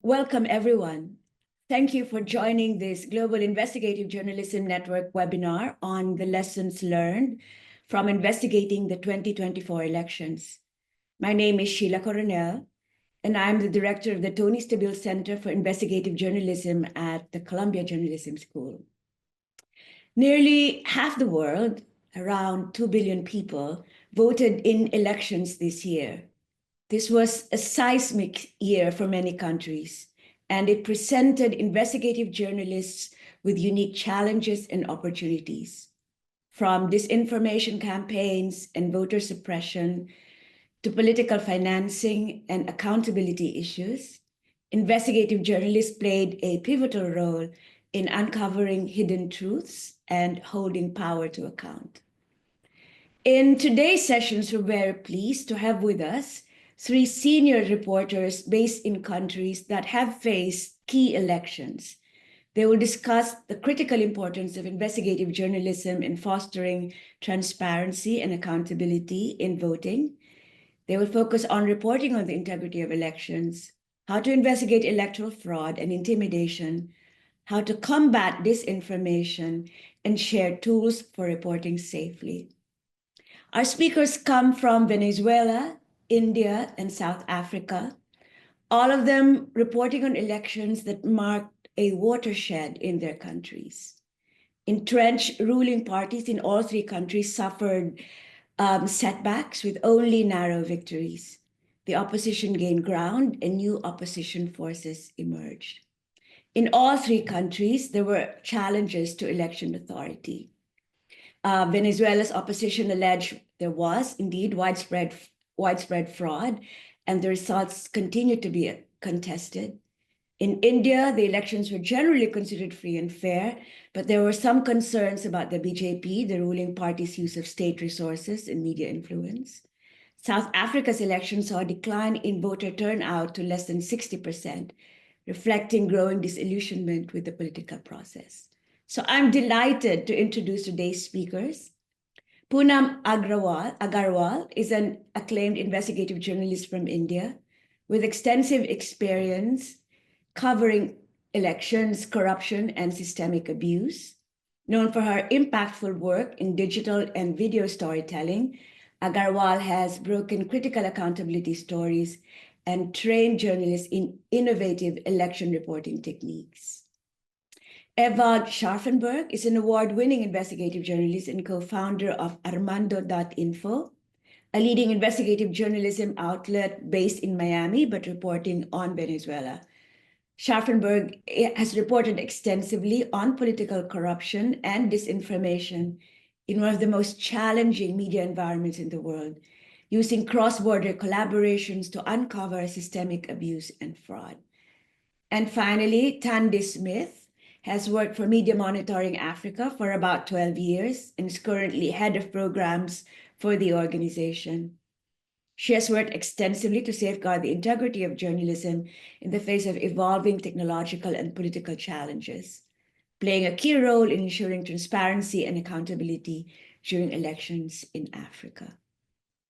Welcome, everyone. Thank you for joining this Global Investigative Journalism Network webinar on the lessons learned from investigating the 2024 elections. My name is Sheila Coronel, and I'm the director of the Tony Stabile Center for Investigative Journalism at the Columbia Journalism School. Nearly half the world, around 2 billion people, voted in elections this year. This was a seismic year for many countries, and it presented investigative journalists with unique challenges and opportunities. From disinformation campaigns and voter suppression to political financing and accountability issues, investigative journalists played a pivotal role in uncovering hidden truths and holding power to account. In today's sessions, we're very pleased to have with us 3 senior reporters based in countries that have faced key elections. They will discuss the critical importance of investigative journalism in fostering transparency and accountability in voting. They will focus on reporting on the integrity of elections, how to investigate electoral fraud and intimidation, how to combat disinformation, and share tools for reporting safely. Our speakers come from Venezuela, India, and South Africa, all of them reporting on elections that marked a watershed in their countries. Entrenched ruling parties in all 3 countries suffered setbacks with only narrow victories. The opposition gained ground and new opposition forces emerged. In all 3 countries, there were challenges to election authority. Venezuela's opposition alleged there was indeed widespread fraud, and the results continued to be contested. In India, the elections were generally considered free and fair, but there were some concerns about the BJP, the ruling party's use of state resources and media influence. South Africa's elections saw a decline in voter turnout to less than 60%, reflecting growing disillusionment with the political process. So I'm delighted to introduce today's speakers. Poonam Agarwal is an acclaimed investigative journalist from India with extensive experience covering elections, corruption, and systemic abuse. Known for her impactful work in digital and video storytelling, Agarwal has broken critical accountability stories and trained journalists in innovative election reporting techniques. Evald Scharfenberg is an award-winning investigative journalist and co-founder of Armando.info, a leading investigative journalism outlet based in Miami, but reporting on Venezuela. Scharfenberg has reported extensively on political corruption and disinformation in one of the most challenging media environments in the world, using cross-border collaborations to uncover systemic abuse and fraud. And finally, Tandy Smith has worked for Media Monitoring Africa for about 12 years and is currently head of programs for the organization. She has worked extensively to safeguard the integrity of journalism in the face of evolving technological and political challenges, playing a key role in ensuring transparency and accountability during elections in Africa.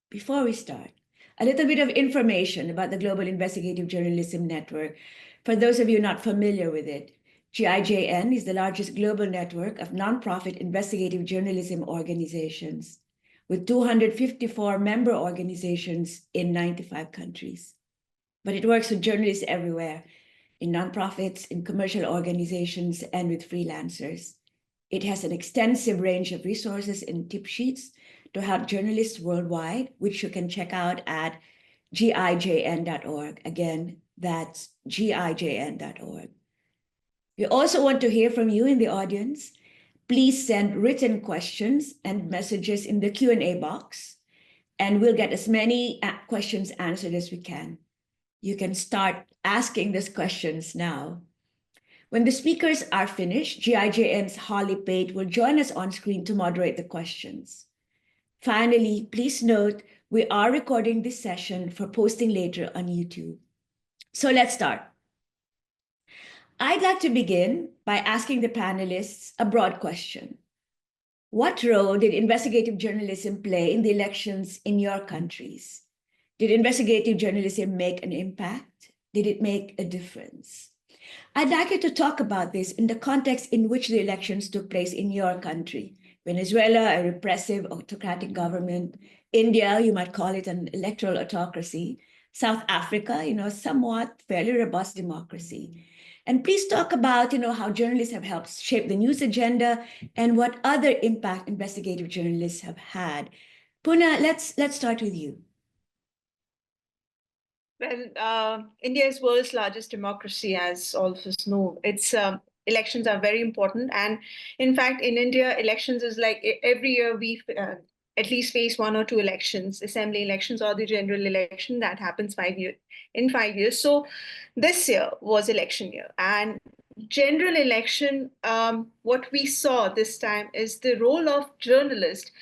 Before we start, a little bit of information about the Global Investigative Journalism Network. For those of you not familiar with it, GIJN is the largest global network of nonprofit investigative journalism organizations, with 254 member organizations in 95 countries. But it works with journalists everywhere, in nonprofits, in commercial organizations, and with freelancers. It has an extensive range of resources and tip sheets to help journalists worldwide, which you can check out at GIJN.org. Again, that's GIJN.org. We also want to hear from you in the audience. Please send written questions and messages in the Q&A box, and we'll get as many questions answered as we can. You can start asking these questions now. When the speakers are finished, GIJN's Holly Pate will join us on screen to moderate the questions. Finally, please note we are recording this session for posting later on YouTube. So let's start. I'd like to begin by asking the panelists a broad question. What role did investigative journalism play in the elections in your countries? Did investigative journalism make an impact? Did it make a difference? I'd like you to talk about this in the context in which the elections took place in your country. Venezuela, a repressive autocratic government. India, you might call it an electoral autocracy. South Africa, somewhat fairly robust democracy. And please talk about, how journalists have helped shape the news agenda and what other impact investigative journalists have had. Puna, let's start with you. Well, India is world's largest democracy, as all of us know. Its elections are very important, and in fact, in India, elections is like every year we at least face one or two elections, assembly elections or the general election that happens in 5 years. So, this year was election year, and general election. What we saw this time is the role of journalist.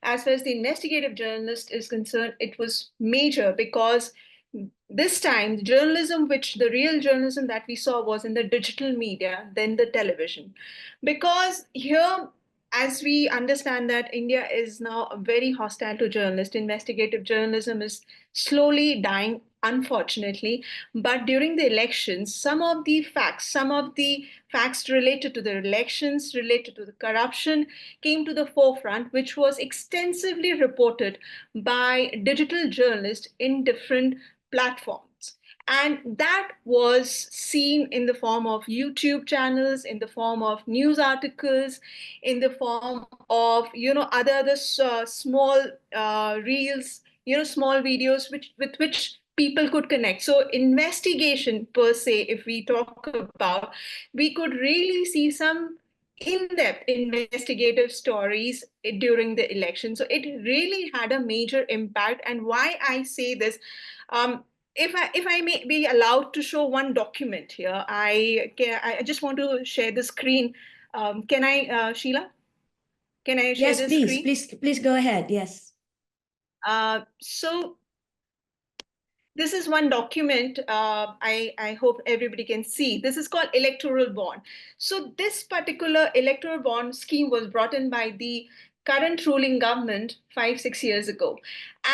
As far as the investigative journalist is concerned, it was major because this time the real journalism that we saw was in the digital media, then the television. Because here, as we understand that India is now very hostile to journalists, investigative journalism is slowly dying, unfortunately. But during the elections, some of the facts related to the elections, related to the corruption, came to the forefront, which was extensively reported by digital journalists in different platforms. And that was seen in the form of YouTube channels, in the form of news articles, in the form of other small reels, small videos with which people could connect. So investigation per se, if we talk about, we could really see some in-depth investigative stories during the election. So it really had a major impact. And why I say this, if I may be allowed to show one document here, I just want to share the screen. Can I, Sheila? Can I share Yes, the please, screen? please go ahead. Yes. So this is one document I hope everybody can see. This is called electoral bond. So this particular electoral bond scheme was brought in by the current ruling government 5-6 years ago.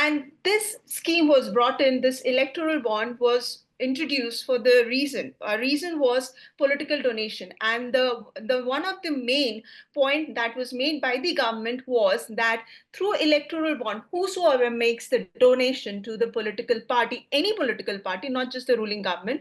And this scheme was brought in, this electoral bond was introduced for the reason was political donation. And the one of the main point that was made by the government was that through electoral bond, whosoever makes the donation to the political party, any political party, not just the ruling government,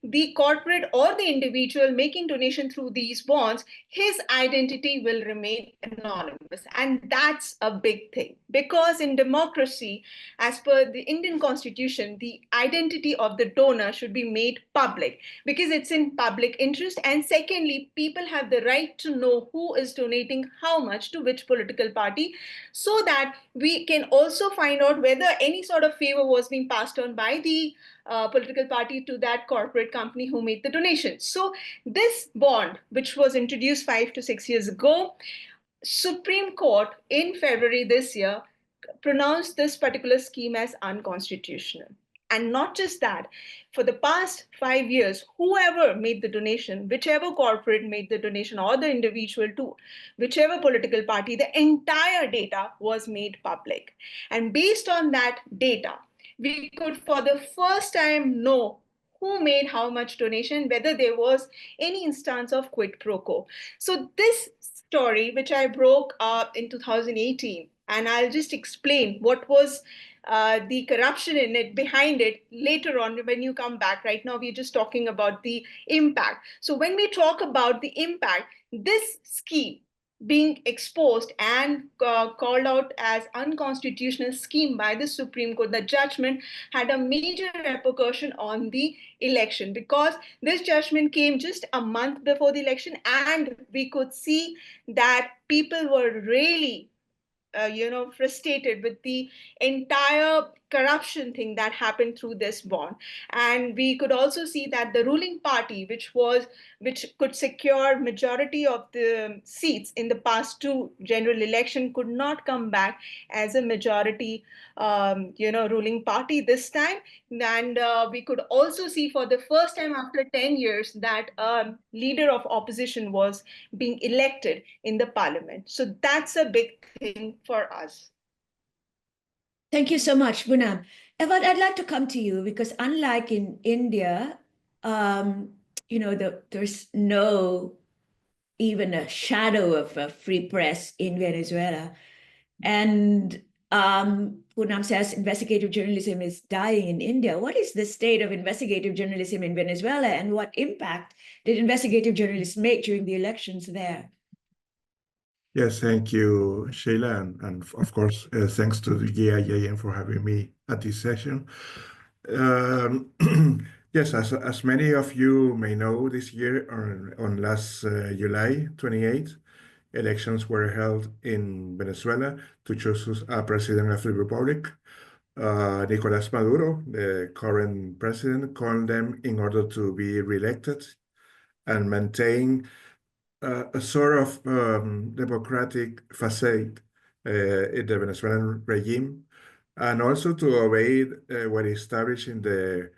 the corporate or the individual making donation through these bonds, his identity will remain anonymous. And that's a big thing, because in democracy, as per the Indian constitution, the identity of the donor should be made public because it's in public interest. And secondly, people have the right to know who is donating how much to which political party, so that we can also find out whether any sort of favor was being passed on by the political party to that corporate company who made the donation. So this bond, which was introduced 5 to 6 years ago, Supreme Court in February this year pronounced this particular scheme as unconstitutional. And not just that, for the past 5 years, whoever made the donation, whichever corporate made the donation or the individual to whichever political party, the entire data was made public. And based on that data, we could for the first time know who made how much donation, whether there was any instance of quid pro quo. So this story, which I broke up in 2018, and I'll just explain what was the corruption in it, behind it, later on when you come back. Right now, we're just talking about the impact. So when we talk about the impact, this scheme being exposed and called out as unconstitutional scheme by the Supreme Court, the judgment had a major repercussion on the election, because this judgment came just a month before the election, and we could see that people were really frustrated with the entire corruption thing that happened through this bond. And we could also see that the ruling party, which could secure majority of the seats in the past two general election, could not come back as a majority ruling party this time. And we could also see for the first time after 10 years that a leader of opposition was being elected in the parliament. So that's a big thing for us. Thank you so much, Poonam. Evad, I'd like to come to you because unlike in India, there's no even a shadow of a free press in Venezuela. And Poonam says investigative journalism is dying in India. What is the state of investigative journalism in Venezuela, and what impact did investigative journalists make during the elections there? Yes, thank you, Sheila, and of course, thanks to the GIJN for having me at this session. Um, yes, as many of you may know, this year on last July 28th, elections were held in Venezuela to choose a president of the republic. Nicolás Maduro, the current president, called them in order to be reelected and maintain a sort of democratic facade in the Venezuelan regime, and also to obey what is established in the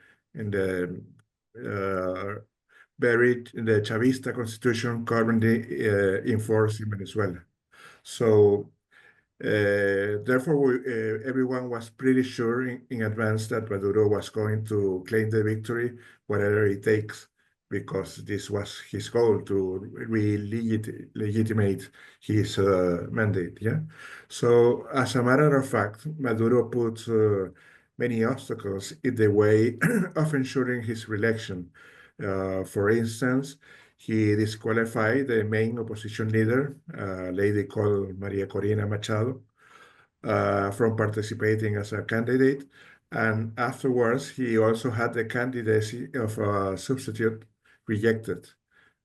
buried in the Chavista constitution currently in force in Venezuela. So therefore, everyone was pretty sure in advance that Maduro was going to claim the victory, whatever it takes, because this was his goal to legitimate his mandate. Yeah. So, as a matter of fact, Maduro put many obstacles in the way of ensuring his reelection. For instance, he disqualified the main opposition leader, a lady called Maria Corina Machado, from participating as a candidate. And afterwards, he also had the candidacy of a substitute rejected.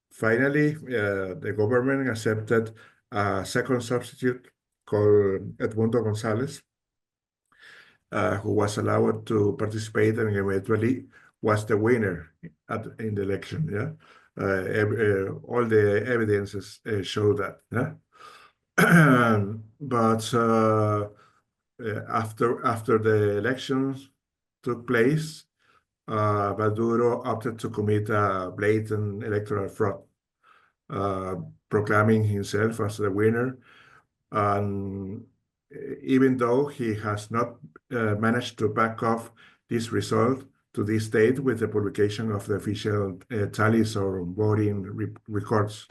Finally, the government accepted a second substitute called Edmundo González, who was allowed to participate and eventually was the winner in the election. Yeah, all the evidences show that. Yeah, but after the elections took place, Maduro opted to commit a blatant electoral fraud, uh, proclaiming himself as the winner. And even though he has not managed to back off this result to this date with the publication of the official tallies or voting records.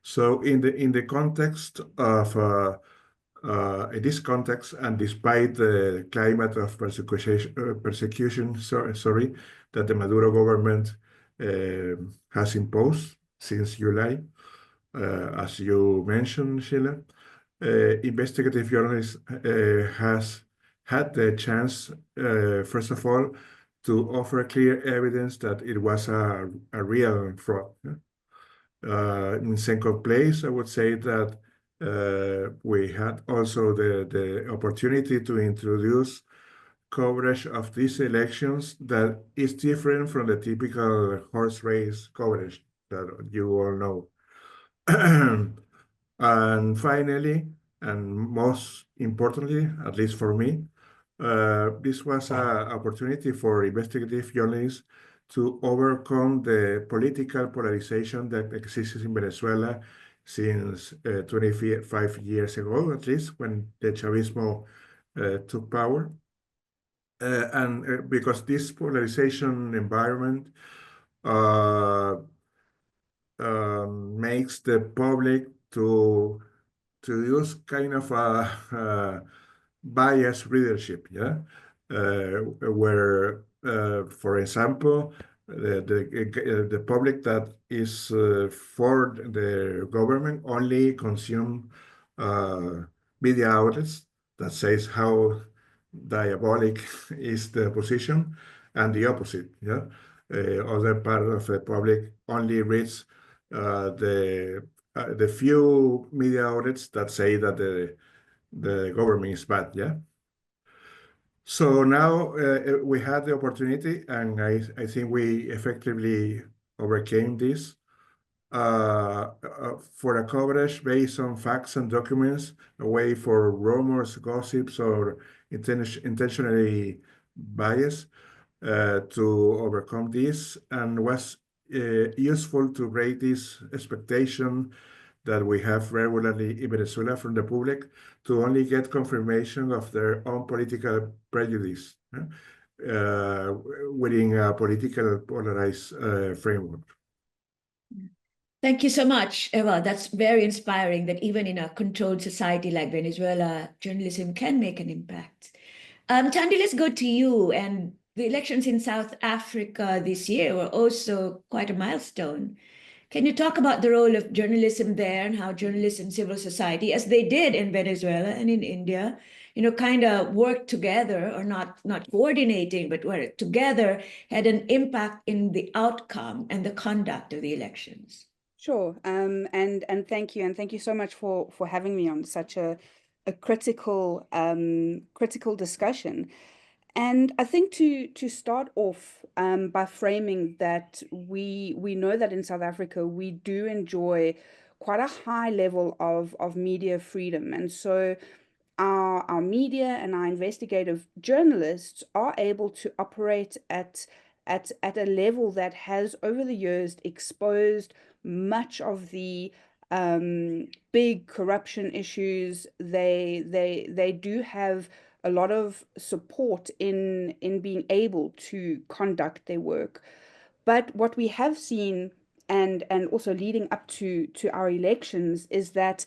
So in the context of in this context, and despite the climate of persecution, sorry, that the Maduro government has imposed since July, as you mentioned, Sheila, investigative journalism has had the chance, first of all, to offer clear evidence that it was a real fraud. In second place, I would say that we had also the opportunity to introduce coverage of these elections that is different from the typical horse race coverage that you all know. And finally, and most importantly, at least for me, this was an opportunity for investigative journalists to overcome the political polarization that exists in Venezuela since 25 years ago, at least, when the Chavismo took power. And because this polarization environment makes the public to use kind of a biased readership, yeah, where, for example, the public that is for the government only consume media outlets that says how diabolic is the opposition, and the opposite, yeah. Other part of the public only reads the few media outlets that say that the government is bad, yeah. So now we had the opportunity, and I think we effectively overcame this for a coverage based on facts and documents, away for rumors, gossips, or intentionally bias to overcome this, and was useful to break this expectation that we have regularly in Venezuela from the public to only get confirmation of their own political prejudice within a political polarized framework. Thank you so much, Eva. That's very inspiring that even in a controlled society like Venezuela, journalism can make an impact. Tandy, let's go to you. And the elections in South Africa this year were also quite a milestone. Can you talk about the role of journalism there and how journalists and civil society, as they did in Venezuela and in India, kind of worked together, or not coordinating, but were together, had an impact in the outcome and the conduct of the elections? Sure. And thank you. And thank you so much for having me on such a critical discussion. And I think to start off by framing that we know that in South Africa we do enjoy quite a high level of media freedom. And so our media and our investigative journalists are able to operate at a level that has over the years exposed much of the big corruption issues. They do have a lot of support in being able to conduct their work. But what we have seen and also leading up to our elections is that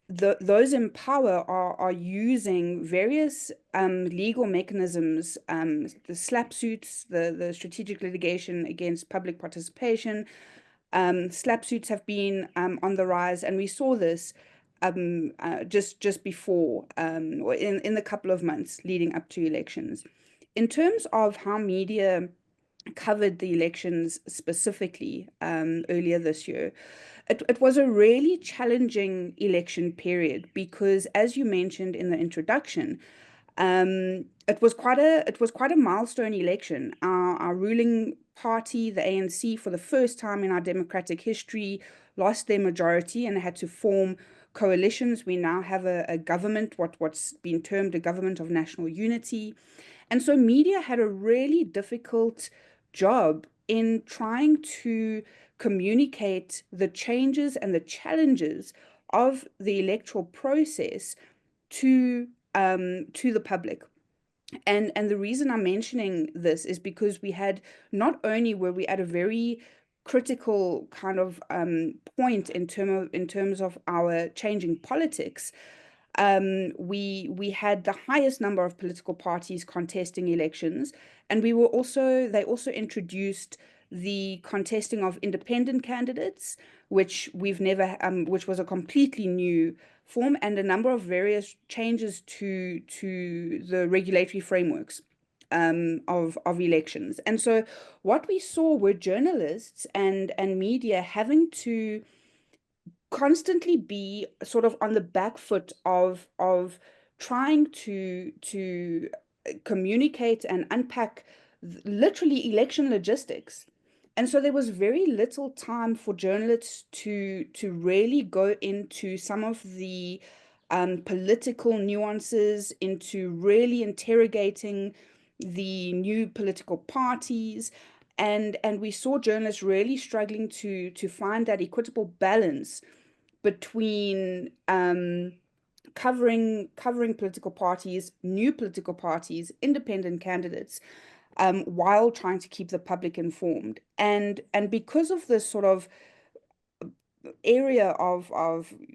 those in power are using various legal mechanisms, the SLAP suits, the strategic litigation against public participation. SLAP suits have been on the rise, and we saw this just before, or in the couple of months leading up to elections. In terms of how media covered the elections specifically earlier this year, it was a really challenging election period because, as you mentioned in the introduction, it was quite a milestone election. Our ruling party, the ANC, for the first time in our democratic history, lost their majority and had to form coalitions. We now have a government, what's been termed a government of national unity. And so media had a really difficult job in trying to communicate the changes and the challenges of the electoral process to the public. And the reason I'm mentioning this is because we had, not only were we at a very critical kind of point in terms of our changing politics, we had the highest number of political parties contesting elections, and they also introduced the contesting of independent candidates, which which was a completely new form, and a number of various changes to the regulatory frameworks of elections. And so what we saw were journalists and media having to constantly be sort of on the back foot of trying to communicate and unpack literally election logistics. And so there was very little time for journalists to really go into some of the political nuances, into really interrogating the new political parties. And we saw journalists really struggling to find that equitable balance between covering political parties, new political parties, independent candidates, while trying to keep the public informed. And because of this sort of area of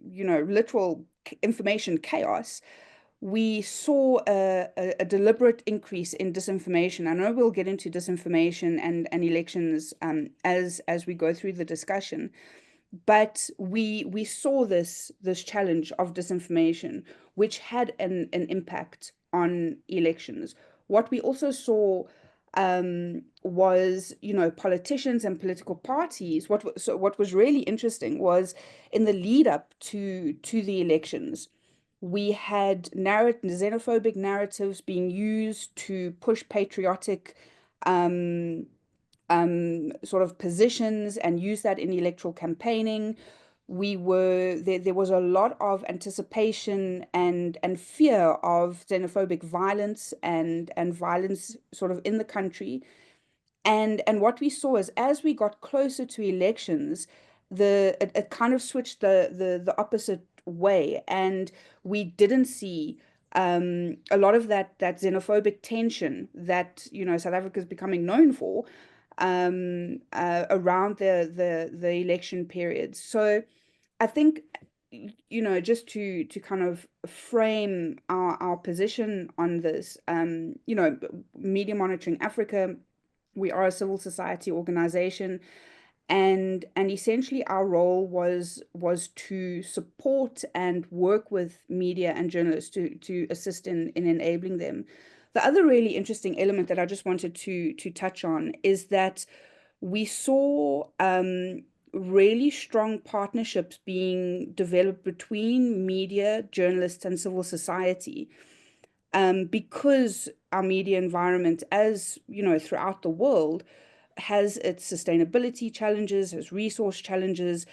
literal information chaos, we saw a deliberate increase in disinformation. I know we'll get into disinformation and elections as we go through the discussion, but we saw this challenge of disinformation, which had an impact on elections. What we also saw was, politicians and political parties. What was really interesting was in the lead up to the elections, we had xenophobic narratives being used to push patriotic sort of positions and use that in electoral campaigning. There was a lot of anticipation and fear of xenophobic violence and violence sort of in the country. And what we saw is, as we got closer to elections, it kind of switched the opposite way, and we didn't see a lot of that xenophobic tension that South Africa is becoming known for around the election periods. So I think just to kind of frame our position on this, Media Monitoring Africa, we are a civil society organization, and essentially our role was to support and work with media and journalists to assist in enabling them. The other really interesting element that I just wanted to touch on is that we saw really strong partnerships being developed between media, journalists, and civil society, because our media environment, as throughout the world, has its sustainability challenges, has resource challenges,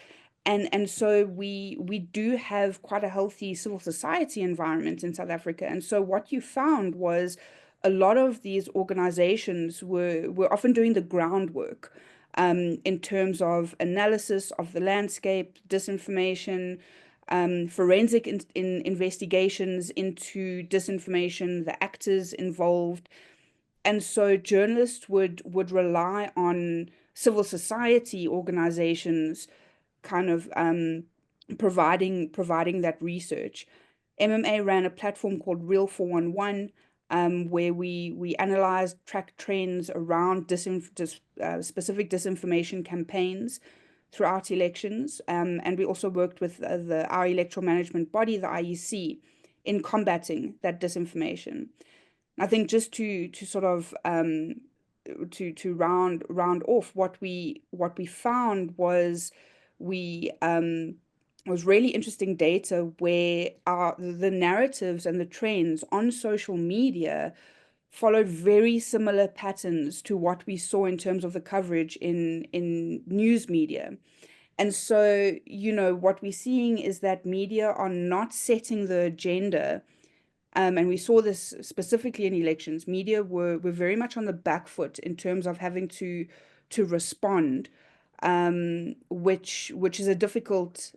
and so we do have quite a healthy civil society environment in South Africa. And so what you found was a lot of these organizations were often doing the groundwork in terms of analysis of the landscape, disinformation, forensic investigations into disinformation, the actors involved. And so journalists would rely on civil society organizations kind of providing that research. MMA ran a platform called Real 411, where we analyzed, tracked trends around specific disinformation campaigns throughout elections. And we also worked with our electoral management body, the IEC, in combating that disinformation. I think just to sort of to round off, what we found was really interesting data where the narratives and the trends on social media followed very similar patterns to what we saw in terms of the coverage in news media. And so, what we're seeing is that media are not setting the agenda. And we saw this specifically in elections. Media were very much on the back foot in terms of having to respond, which is a difficult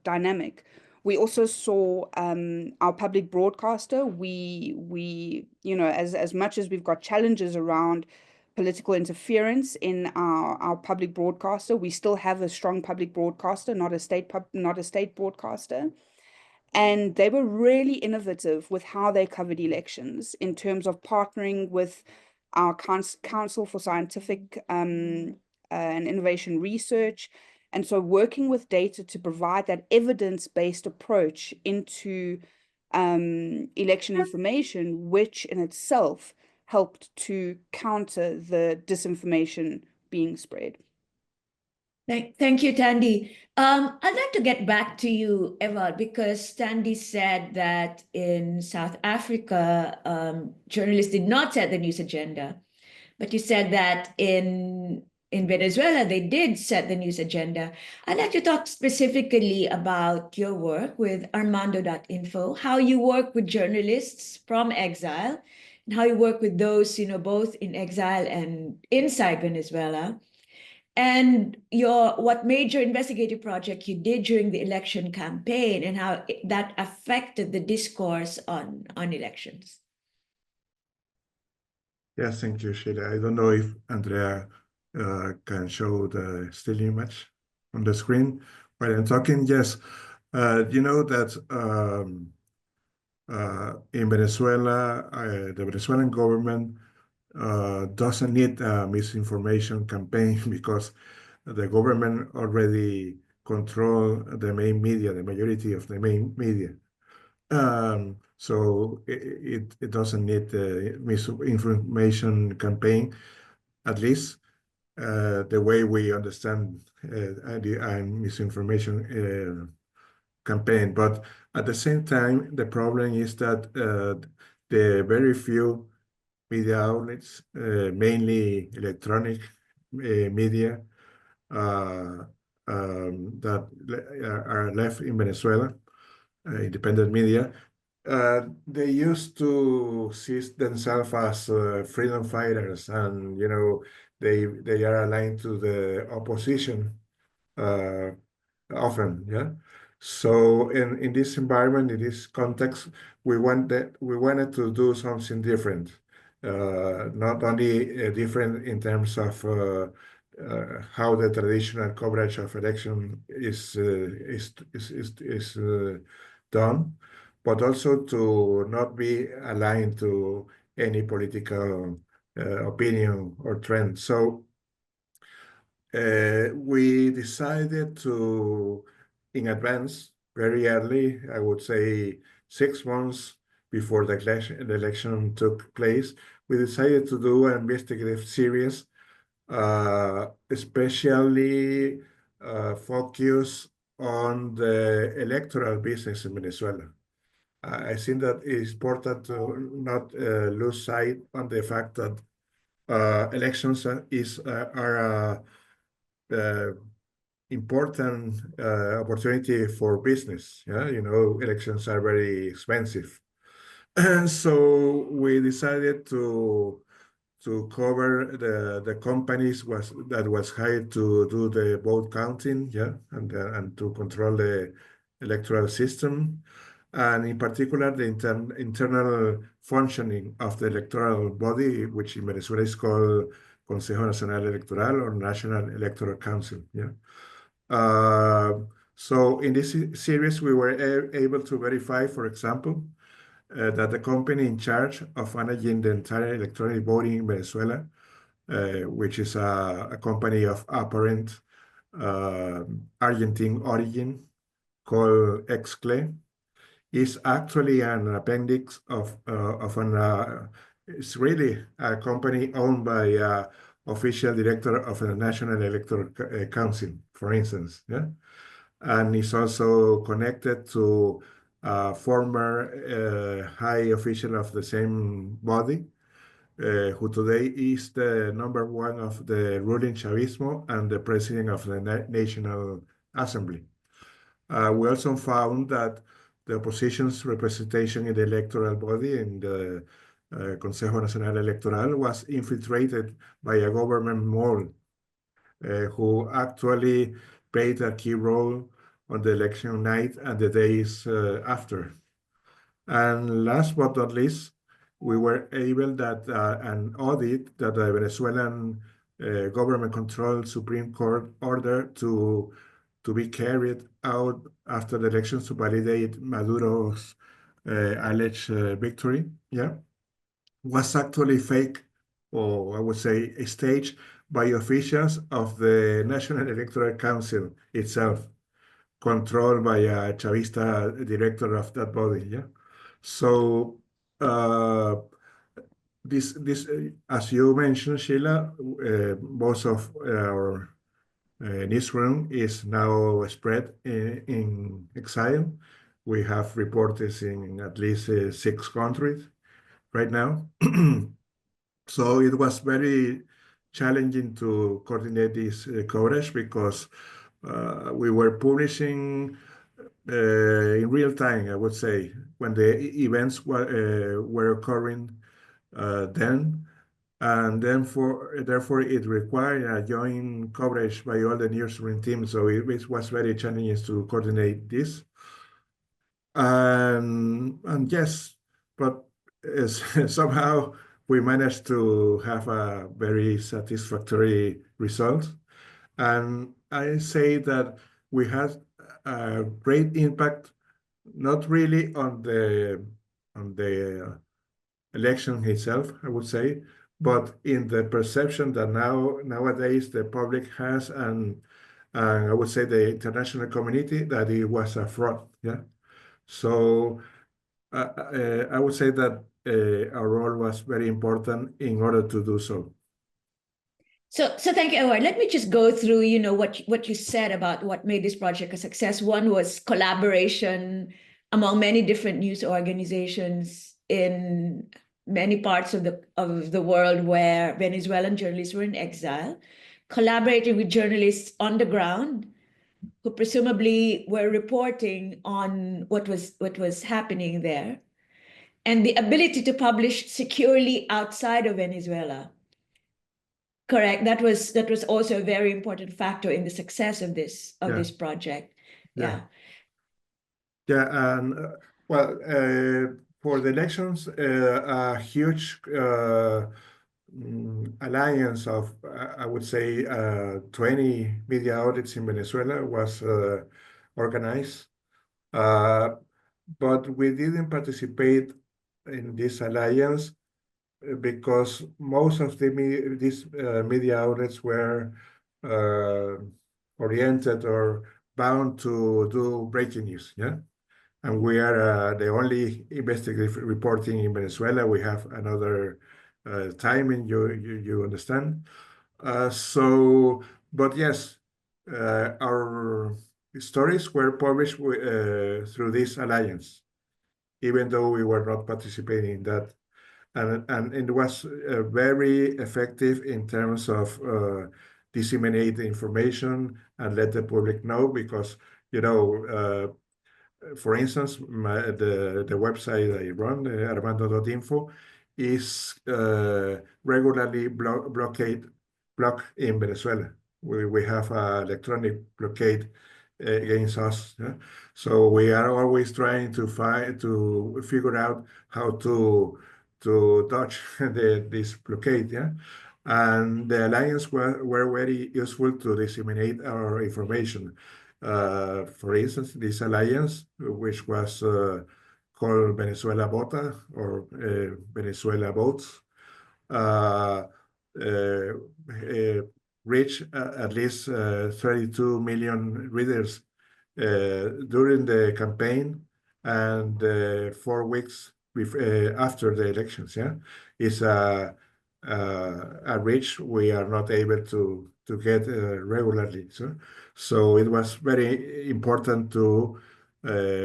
dynamic. We also saw our public broadcaster. We as much as we've got challenges around political interference in our public broadcaster, we still have a strong public broadcaster, not a state broadcaster. And they were really innovative with how they covered elections in terms of partnering with our Council for Scientific and Innovation Research. And so working with data to provide that evidence-based approach into election information, which in itself helped to counter the disinformation being spread. Thank you, Tandy. I'd like to get back to you, Eva, because Tandy said that in South Africa, journalists did not set the news agenda. But you said that in Venezuela, they did set the news agenda. I'd like to talk specifically about your work with Armando.info, how you work with journalists from exile, and how you work with those, both in exile and inside Venezuela. And what major investigative project you did during the election campaign and how that affected the discourse on elections. Yes, thank you, Sheila. I don't know if Andrea can show the still image on the screen while I'm talking. Yes, you know that in Venezuela, the Venezuelan government doesn't need a misinformation campaign because the government already control the main media, the majority of the main media. So it doesn't need the misinformation campaign, at least the way we understand the misinformation campaign. But at the same time, the problem is that the very few media outlets, mainly electronic media, that are left in Venezuela, independent media, they used to see themselves as freedom fighters, and they are aligned to the opposition, often. Yeah. So in this environment, in this context, we wanted to do something different. Not only different in terms of how the traditional coverage of election is done, but also to not be aligned to any political opinion or trend. So we decided to, in advance, very early, I would say 6 months before the election took place, we decided to do an investigative series, especially focus on the electoral business in Venezuela. I think that it's important to not lose sight on the fact that elections are important opportunity for business. Yeah, elections are very expensive. And so we decided to cover the companies that was hired to do the vote counting, yeah, and to control the electoral system, and in particular the internal functioning of the electoral body, which in Venezuela is called Consejo Nacional Electoral or National Electoral Council. Yeah. So in this series, we were able to verify, for example, that the company in charge of managing the entire electronic voting in Venezuela, which is a company of apparent Argentine origin called XCLE, is actually an appendix of it's really a company owned by official director of the National Electoral Council, for instance, yeah, and is also connected to a former high official of the same body, who today is the #1 of the ruling Chavismo and the president of the National Assembly. We also found that the opposition's representation in the electoral body, in the Consejo Nacional Electoral, was infiltrated by a government mole who actually played a key role on the election night and the days after. And last but not least, we were able that an audit that the Venezuelan government-controlled Supreme Court order to be carried out after the elections to validate Maduro's alleged victory, yeah, was actually fake, or I would say staged by officials of the National Electoral Council itself, controlled by a Chavista director of that body, yeah. So this as you mentioned, Sheila, most of our newsroom is now spread in exile. We have reporters in at least 6 countries right now. So it was very challenging to coordinate this coverage because we were publishing in real time, I would say, when the events were occurring then. And then therefore, it required a joint coverage by all the newsroom teams. So it was very challenging to coordinate this. And yes, but somehow we managed to have a very satisfactory result. And I say that we had a great impact, not really on the election itself, I would say, but in the perception that nowadays the public has, and I would say the international community, that it was a fraud. Yeah. So I would say that our role was very important in order to do so. So thank you, Edward. Let me just go through, what you said about what made this project a success. One was collaboration among many different news organizations in many parts of the world where Venezuelan journalists were in exile, collaborating with journalists on the ground who presumably were reporting on what was happening there, and the ability to publish securely outside of Venezuela. Correct. That was also a very important factor in the success of this project. Yeah. Yeah. Yeah, and well, for the elections, a huge alliance of, I would say, 20 media outlets in Venezuela was organized. But we didn't participate in this alliance because most of these media outlets were oriented or bound to do breaking news. Yeah. And we are the only investigative reporting in Venezuela. We have another timing, you understand. But yes, our stories were published through this alliance, even though we were not participating in that. And it was very effective in terms of disseminate the information and let the public know because, for instance, the website I run, armando.info, is regularly blocked in Venezuela. We have an electronic blockade against us. Yeah? So we are always trying to figure out how to dodge this blockade. Yeah. And the alliance were very useful to disseminate our information. For instance, this alliance, which was called Venezuela Vota or Venezuela Votes, reached at least 32 million readers during the campaign and 4 weeks after the elections. Yeah, it's a reach we are not able to get regularly. So it was very important to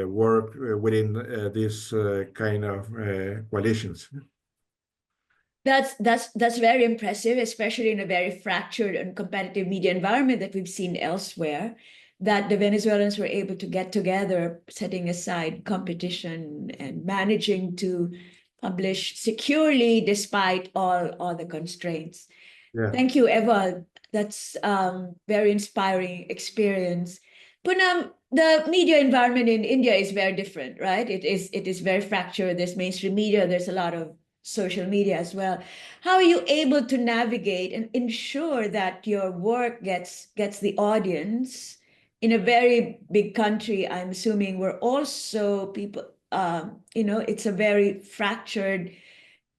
work within this kind of coalitions. That's very impressive, especially in a very fractured and competitive media environment that we've seen elsewhere, that the Venezuelans were able to get together, setting aside competition and managing to publish securely despite all the constraints. Yeah. Thank you, Eva. That's very inspiring experience. Poonam, the media environment in India is very different, right? It is very fractured. There's mainstream media, there's a lot of social media as well. How are you able to navigate and ensure that your work gets the audience in a very big country? I'm assuming where also people, it's a very fractured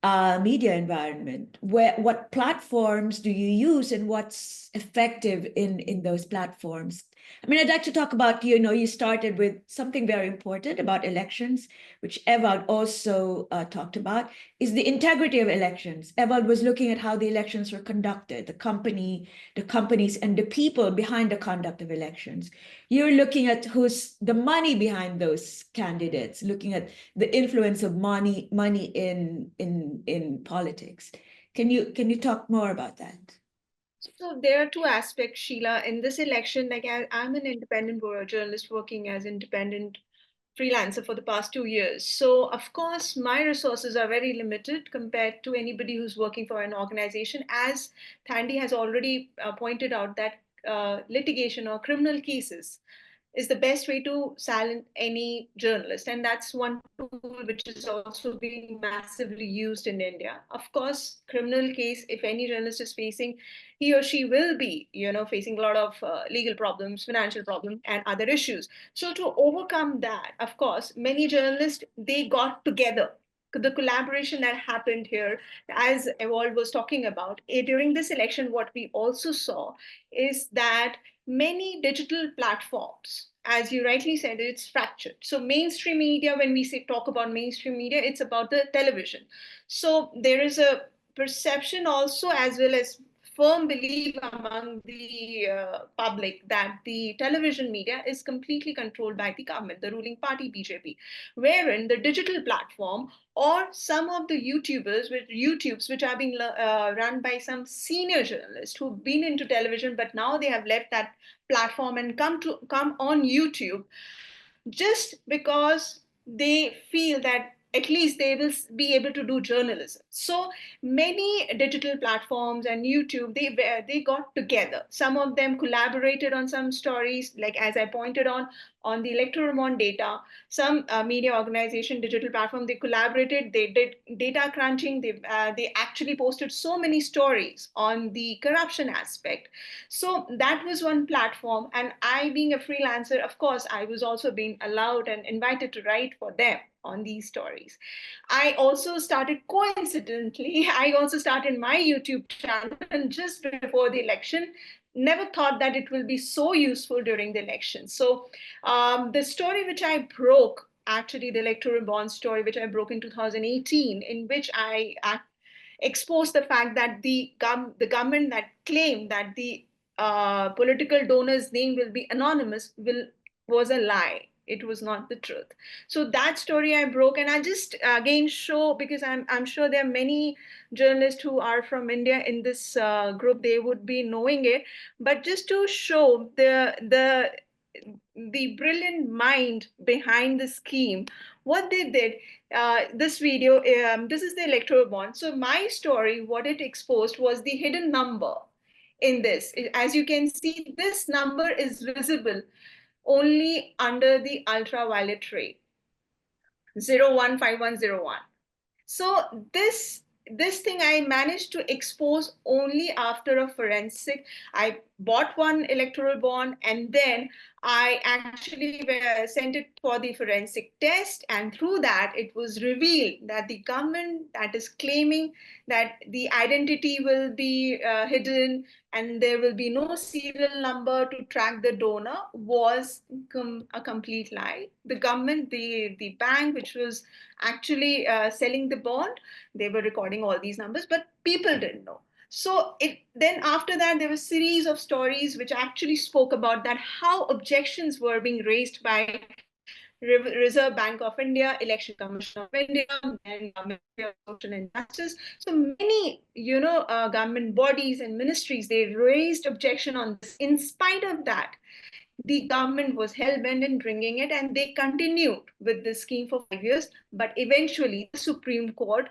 media environment. What platforms do you use and what's effective in those platforms? I mean, I'd like to talk about, you started with something very important about elections, which Ewald also talked about, is the integrity of elections. Ewald was looking at how the elections were conducted, the companies and the people behind the conduct of elections. You're looking at who's the money behind those candidates, looking at the influence of money in politics. Can you talk more about that? So there are two aspects, Sheila. In this election, like I'm an independent journalist working as independent freelancer for the past 2 years. So of course, my resources are very limited compared to anybody who's working for an organization. As Thandi has already pointed out, that litigation or criminal cases is the best way to silence any journalist. And that's one tool which is also being massively used in India. Of course, criminal case, if any journalist is facing, he or she will be, facing a lot of legal problems, financial problems, and other issues. So to overcome that, of course, many journalists, they got together. The collaboration that happened here, as Ewald was talking about, during this election, what we also saw is that many digital platforms, as you rightly said, it's fractured. So mainstream media, when we talk about mainstream media, it's about the television. So there is a perception also, as well as firm belief among the public, that the television media is completely controlled by the government, the ruling party BJP, wherein the digital platform or some of the YouTubes which are being run by some senior journalists who've been into television, but now they have left that platform and come on YouTube, just because they feel that at least they will be able to do journalism. So many digital platforms and YouTube, they got together. Some of them collaborated on some stories, like as I pointed on the electoral bond data. Some media organization, digital platform, they collaborated, they did data crunching, they actually posted so many stories on the corruption aspect. So that was one platform. And I, being a freelancer, of course, I was also being allowed and invited to write for them on these stories. I also started, coincidentally, I also started my YouTube channel, and just before the election, never thought that it will be so useful during the election. So the story which I broke, actually the electoral bond story, which I broke in 2018, in which I exposed the fact that the government that claimed that the political donor's name will be anonymous was a lie. It was not the truth. So that story I broke, and I just again show, because I'm sure there are many journalists who are from India in this group, they would be knowing it, but just to show the brilliant mind behind the scheme, what they did. This video, this is the electoral bond. So my story, what it exposed was the hidden number in this. As you can see, this number is visible only under the ultraviolet ray, 015101. So this thing I managed to expose only after a forensic. I bought one electoral bond, and then I actually sent it for the forensic test, and through that it was revealed that the government that is claiming that the identity will be hidden and there will be no serial number to track the donor was a complete lie. The government, the bank which was actually selling the bond, they were recording all these numbers, but people didn't know. So then after that, there were a series of stories which actually spoke about that, how objections were being raised by Reserve Bank of India, Election Commission of India, and Ministry of Social and Justice. So many, government bodies and ministries, they raised objection on this. In spite of that, the government was hell-bent in bringing it, and they continued with this scheme for 5 years. But eventually, the Supreme Court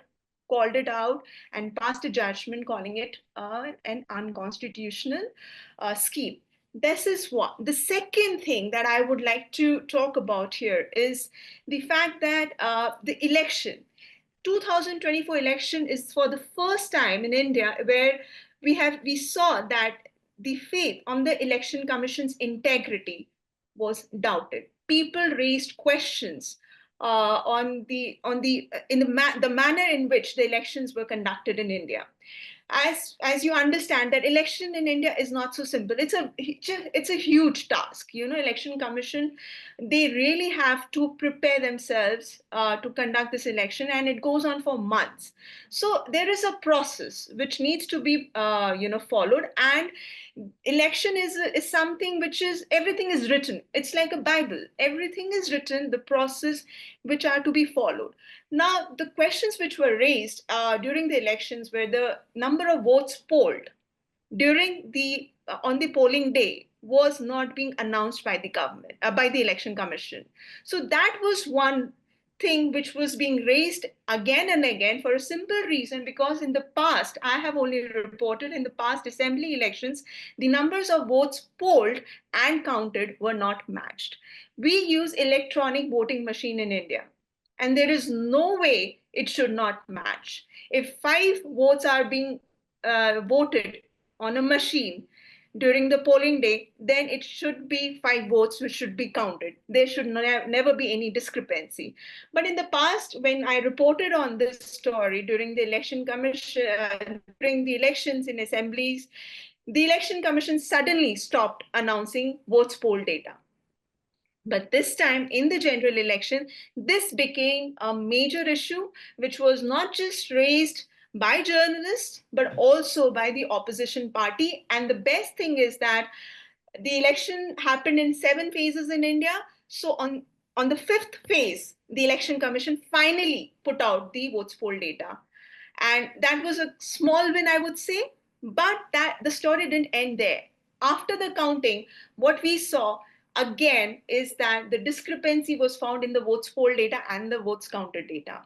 called it out and passed a judgment calling it an unconstitutional scheme. This is what. The second thing that I would like to talk about here is the fact that the election, 2024 election, is for the first time in India where we saw that the faith on the election commission's integrity was doubted. People raised questions the manner in which the elections were conducted in India. As you understand, that election in India is not so simple. It's a huge task. Election commission, they really have to prepare themselves to conduct this election, and it goes on for months. So there is a process which needs to be followed, and election is something which is, everything is written. It's like a Bible. Everything is written, the process which are to be followed. Now, the questions which were raised during the elections were the number of votes polled during on the polling day was not being announced by the government, by the election commission. So that was one thing which was being raised again and again for a simple reason, because in the past, I have only reported in the past assembly elections, the numbers of votes polled and counted were not matched. We use electronic voting machine in India, and there is no way it should not match. If 5 votes are being voted on a machine during the polling day, then it should be 5 votes which should be counted. There should never be any discrepancy. But in the past, when I reported on this story during the election commission, during the elections in assemblies, the election commission suddenly stopped announcing votes poll data. But this time in the general election, this became a major issue, which was not just raised by journalists, but also by the opposition party. And the best thing is that the election happened in 7 phases in India. So on the 5th phase, the election commission finally put out the votes poll data. And that was a small win, I would say, but that the story didn't end there. After the counting, what we saw again is that the discrepancy was found in the votes poll data and the votes counted data.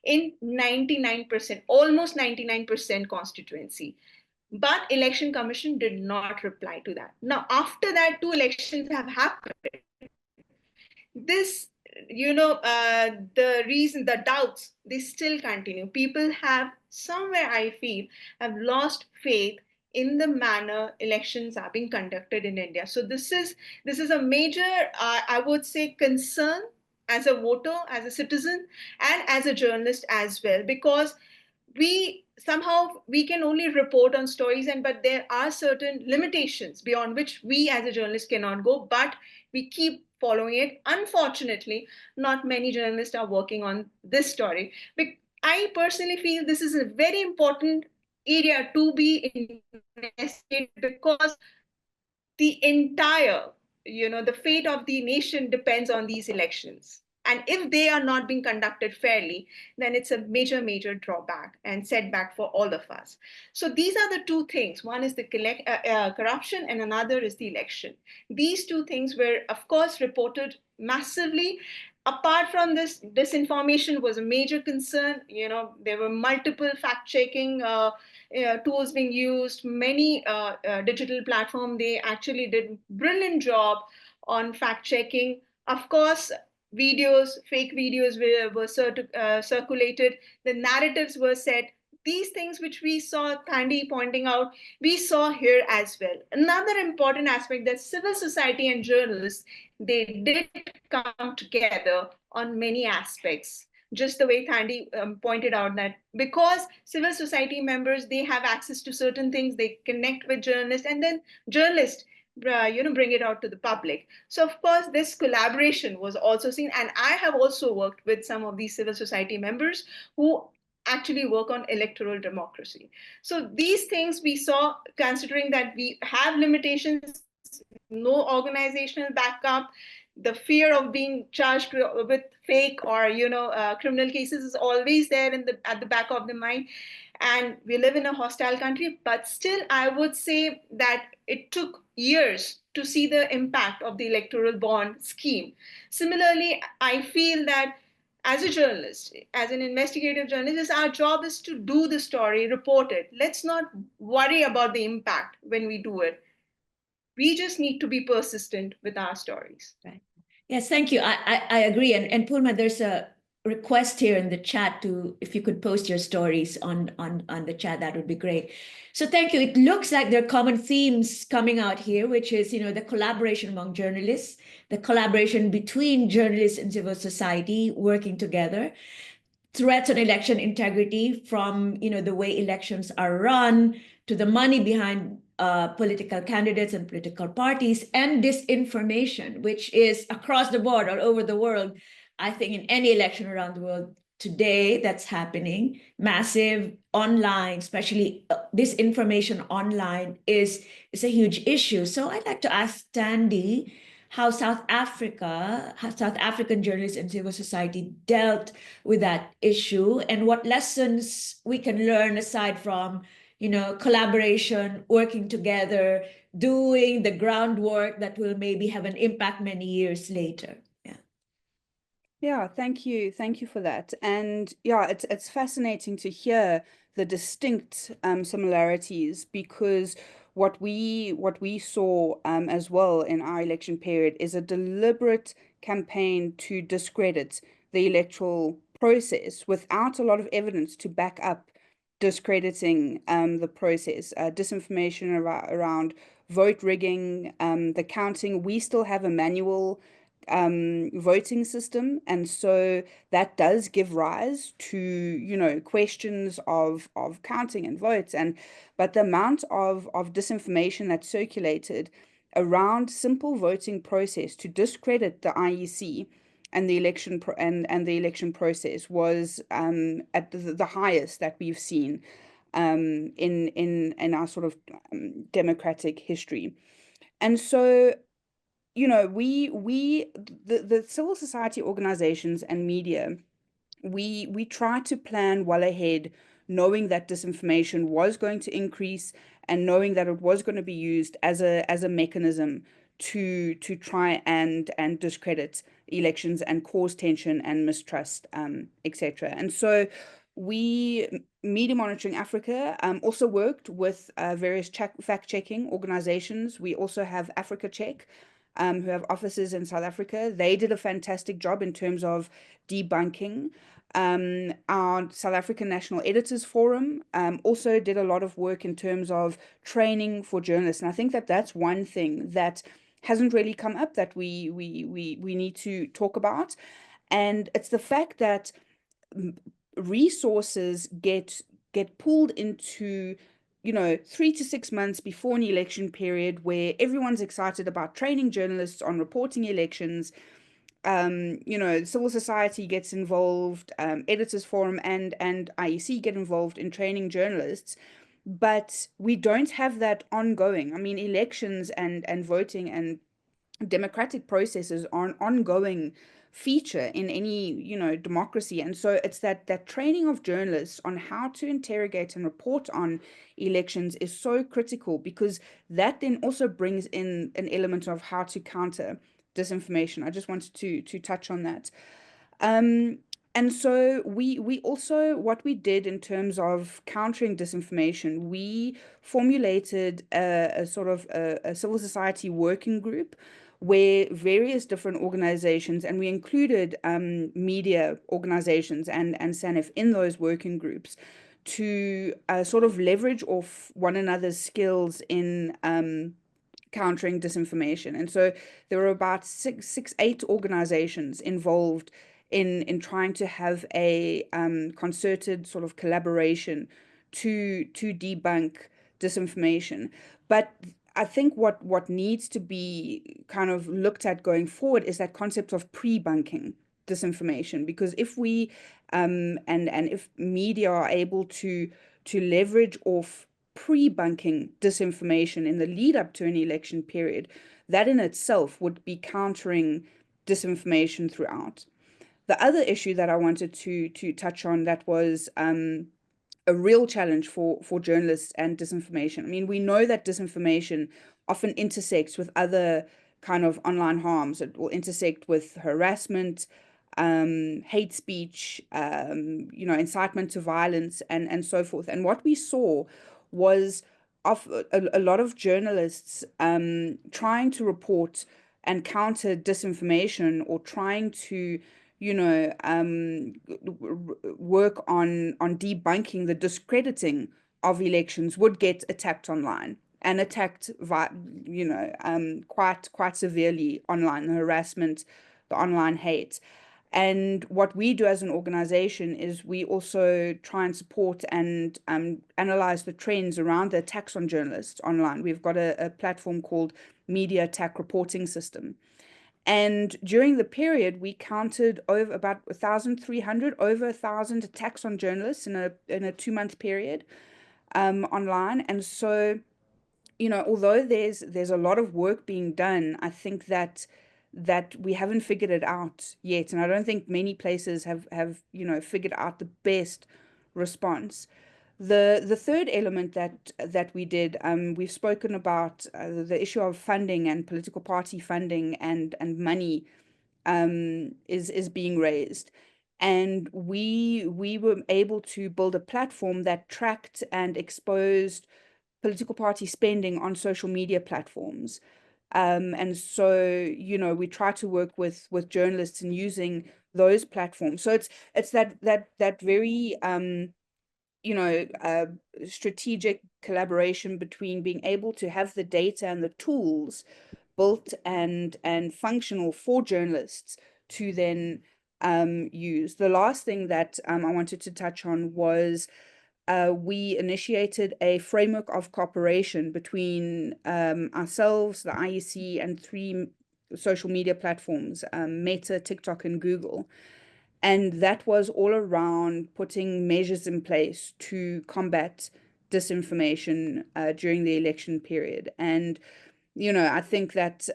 in 99%, almost 99% constituency. But Election Commission did not reply to that. Now, after that, 2 elections have happened. This, the doubts, they still continue. People have somewhere, I feel, have lost faith in the manner elections are being conducted in India. So this is a major, I would say, concern as a voter, as a citizen, and as a journalist as well, because we can only report on stories, but there are certain limitations beyond which we as a journalist cannot go, but we keep following it. Unfortunately, not many journalists are working on this story. I personally feel this is a very important area to be investigated, because the entire, the fate of the nation depends on these elections. And if they are not being conducted fairly, then it's a major, major drawback and setback for all of us. So these are the 2 things. One is the corruption, and another is the election. These 2 things were, of course, reported massively. Apart from this, disinformation was a major concern. There were multiple fact-checking tools being used. Many digital platforms, they actually did brilliant job on fact-checking. Of course, fake videos were circulated. The narratives were set. These things which we saw Thandi pointing out, we saw here as well. Another important aspect, that civil society and journalists, they did come together on many aspects. Just the way Thandi pointed out, that because civil society members, they have access to certain things, they connect with journalists, and then journalists bring it out to the public. So of course, this collaboration was also seen, and I have also worked with some of these civil society members who actually work on electoral democracy. So these things we saw, considering that we have limitations, no organizational backup, the fear of being charged with fake or criminal cases is always there at the back of the mind. And we live in a hostile country, but still I would say that it took years to see the impact of the electoral bond scheme. Similarly, I feel that as a journalist, as an investigative journalist, our job is to do the story, report it. Let's not worry about the impact when we do it. We just need to be persistent with our stories. Right. Yes, thank you. I agree. And Purma, there's a request here in the chat to, if you could post your stories on the chat, that would be great. So thank you. It looks like there are common themes coming out here, which is, the collaboration among journalists, the collaboration between journalists and civil society working together, threats on election integrity, from, the way elections are run to the money behind political candidates and political parties, and disinformation, which is across the board, all over the world. I think in any election around the world today that's happening, massive online, especially disinformation online is a huge issue. So I'd like to ask Thandi how South African journalists and civil society dealt with that issue, and what lessons we can learn aside from collaboration, working together, doing the groundwork that will maybe have an impact many years later. Yeah, thank you. Thank you for that. And yeah, it's fascinating to hear the distinct similarities, because what we saw as well in our election period is a deliberate campaign to discredit the electoral process without a lot of evidence to back up discrediting the process, disinformation around vote rigging, the counting. We still have a manual voting system, and so that does give rise to questions of counting and votes, but the amount of disinformation that circulated around simple voting process to discredit the IEC and the election the election process was at the highest that we've seen in our sort of democratic history. And so the civil society organizations and media, we try to plan well ahead, knowing that disinformation was going to increase and knowing that it was going to be used as a mechanism to try and discredit elections and cause tension and mistrust, etc. And so we, Media Monitoring Africa, also worked with various fact-checking organizations. We also have Africa Check, who have offices in South Africa. They did a fantastic job in terms of debunking. Our South African National Editors Forum also did a lot of work in terms of training for journalists. And I think that that's one thing that hasn't really come up that we need to talk about. And it's the fact that resources get pulled into, 3 to 6 months before an election period where everyone's excited about training journalists on reporting elections. Civil society gets involved, Editors Forum and IEC get involved in training journalists, but we don't have that ongoing. I mean, elections and voting and democratic processes are an ongoing feature in any democracy. And so it's that training of journalists on how to interrogate and report on elections is so critical, because that then also brings in an element of how to counter disinformation. I just wanted to touch on that. And so we also, what we did in terms of countering disinformation, we formulated a sort of a civil society working group where various different organizations, and we included media organizations and SANEF in those working groups, to sort of leverage off one another's skills in countering disinformation. And so there were about eight organizations involved in trying to have a concerted sort of collaboration to debunk disinformation. But I think what needs to be kind of looked at going forward is that concept of pre-bunking disinformation, because if we and if media are able to leverage off pre-bunking disinformation in the lead up to an election period, that in itself would be countering disinformation throughout. The other issue that I wanted to touch on that was a real challenge for journalists and disinformation. I mean, we know that disinformation often intersects with other kind of online harms. It will intersect with harassment, hate speech, incitement to violence, and so forth. And what we saw was a lot of journalists trying to report and counter disinformation, or trying to work on debunking the discrediting of elections, would get attacked online, and attacked quite severely online, the harassment, the online hate. And what we do as an organization is we also try and support and analyze the trends around the attacks on journalists online. We've got a platform called Media Attack Reporting System. And during the period, we counted over about 1,300, over 1,000 attacks on journalists in a 2-month period online. And so, although there's a lot of work being done, I think that we haven't figured it out yet. And I don't think many places have figured out the best response. The third element that we did, we've spoken about the issue of funding and political party funding and money is being raised. And we were able to build a platform that tracked and exposed political party spending on social media platforms. And so, we try to work with journalists in using those platforms. So it's that very strategic collaboration between being able to have the data and the tools built and functional for journalists to then use. The last thing that I wanted to touch on was we initiated a framework of cooperation between ourselves, the IEC, and 3 social media platforms, Meta, TikTok, and Google. And that was all around putting measures in place to combat disinformation during the election period. And, I think that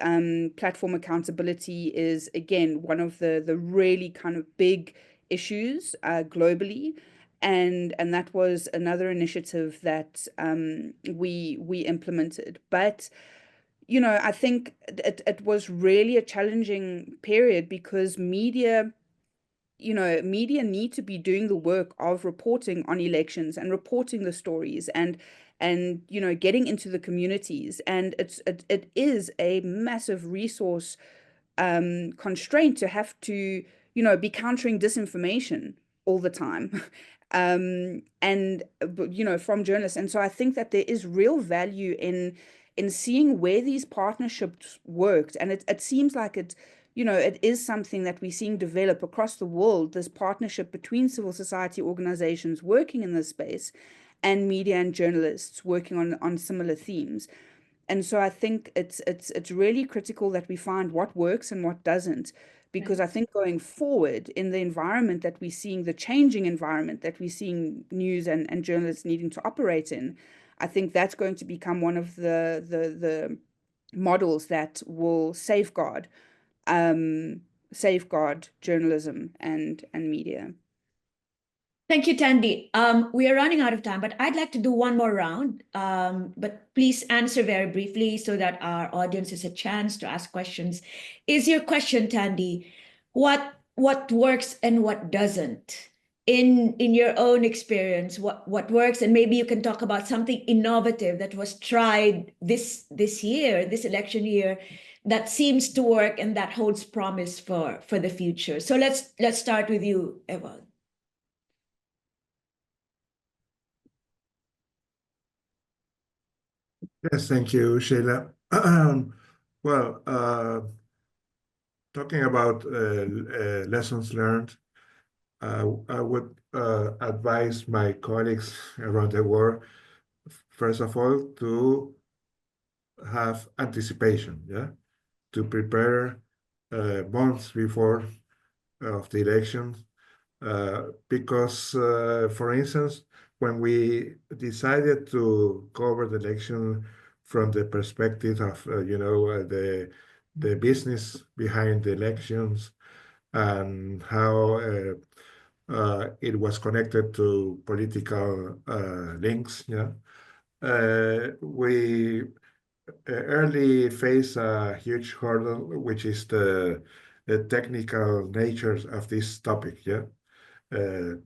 platform accountability is, again, one of the really kind of big issues globally. And that was another initiative that we implemented. But you know, I think it was really a challenging period because media, you know, media need to be doing the work of reporting on elections and reporting the stories and you know, getting into the communities. And it is a massive resource constraint to have to, you know, be countering disinformation all the time. And you know, from journalists. And so I think that there is real value in seeing where these partnerships worked. And it seems like it, you know, it is something that we're seeing develop across the world, this partnership between civil society organizations working in this space and media and journalists working on similar themes. And so I think it's really critical that we find what works and what doesn't, because I think going forward in the environment that we're seeing, the changing environment that we're seeing news and journalists needing to operate in, I think that's going to become one of the models that will safeguard journalism and media. Thank you, Tandy. We are running out of time, but I'd like to do one more round. But please answer very briefly so that our audience has a chance to ask questions. Is your question, Tandy, what works and what doesn't? In your own experience, what works, and maybe you can talk about something innovative that was tried this year, this election year, that seems to work and that holds promise for the future. So let's start with you, Eva. Yes, thank you, Sheila. Well, talking about lessons learned, I would advise my colleagues around the world, first of all, to have anticipation, yeah, to prepare months before of the election, because, for instance, when we decided to cover the election from the perspective of, the business behind the elections and how it was connected to political links, yeah, we early face a huge hurdle, which is the technical nature of this topic, yeah. There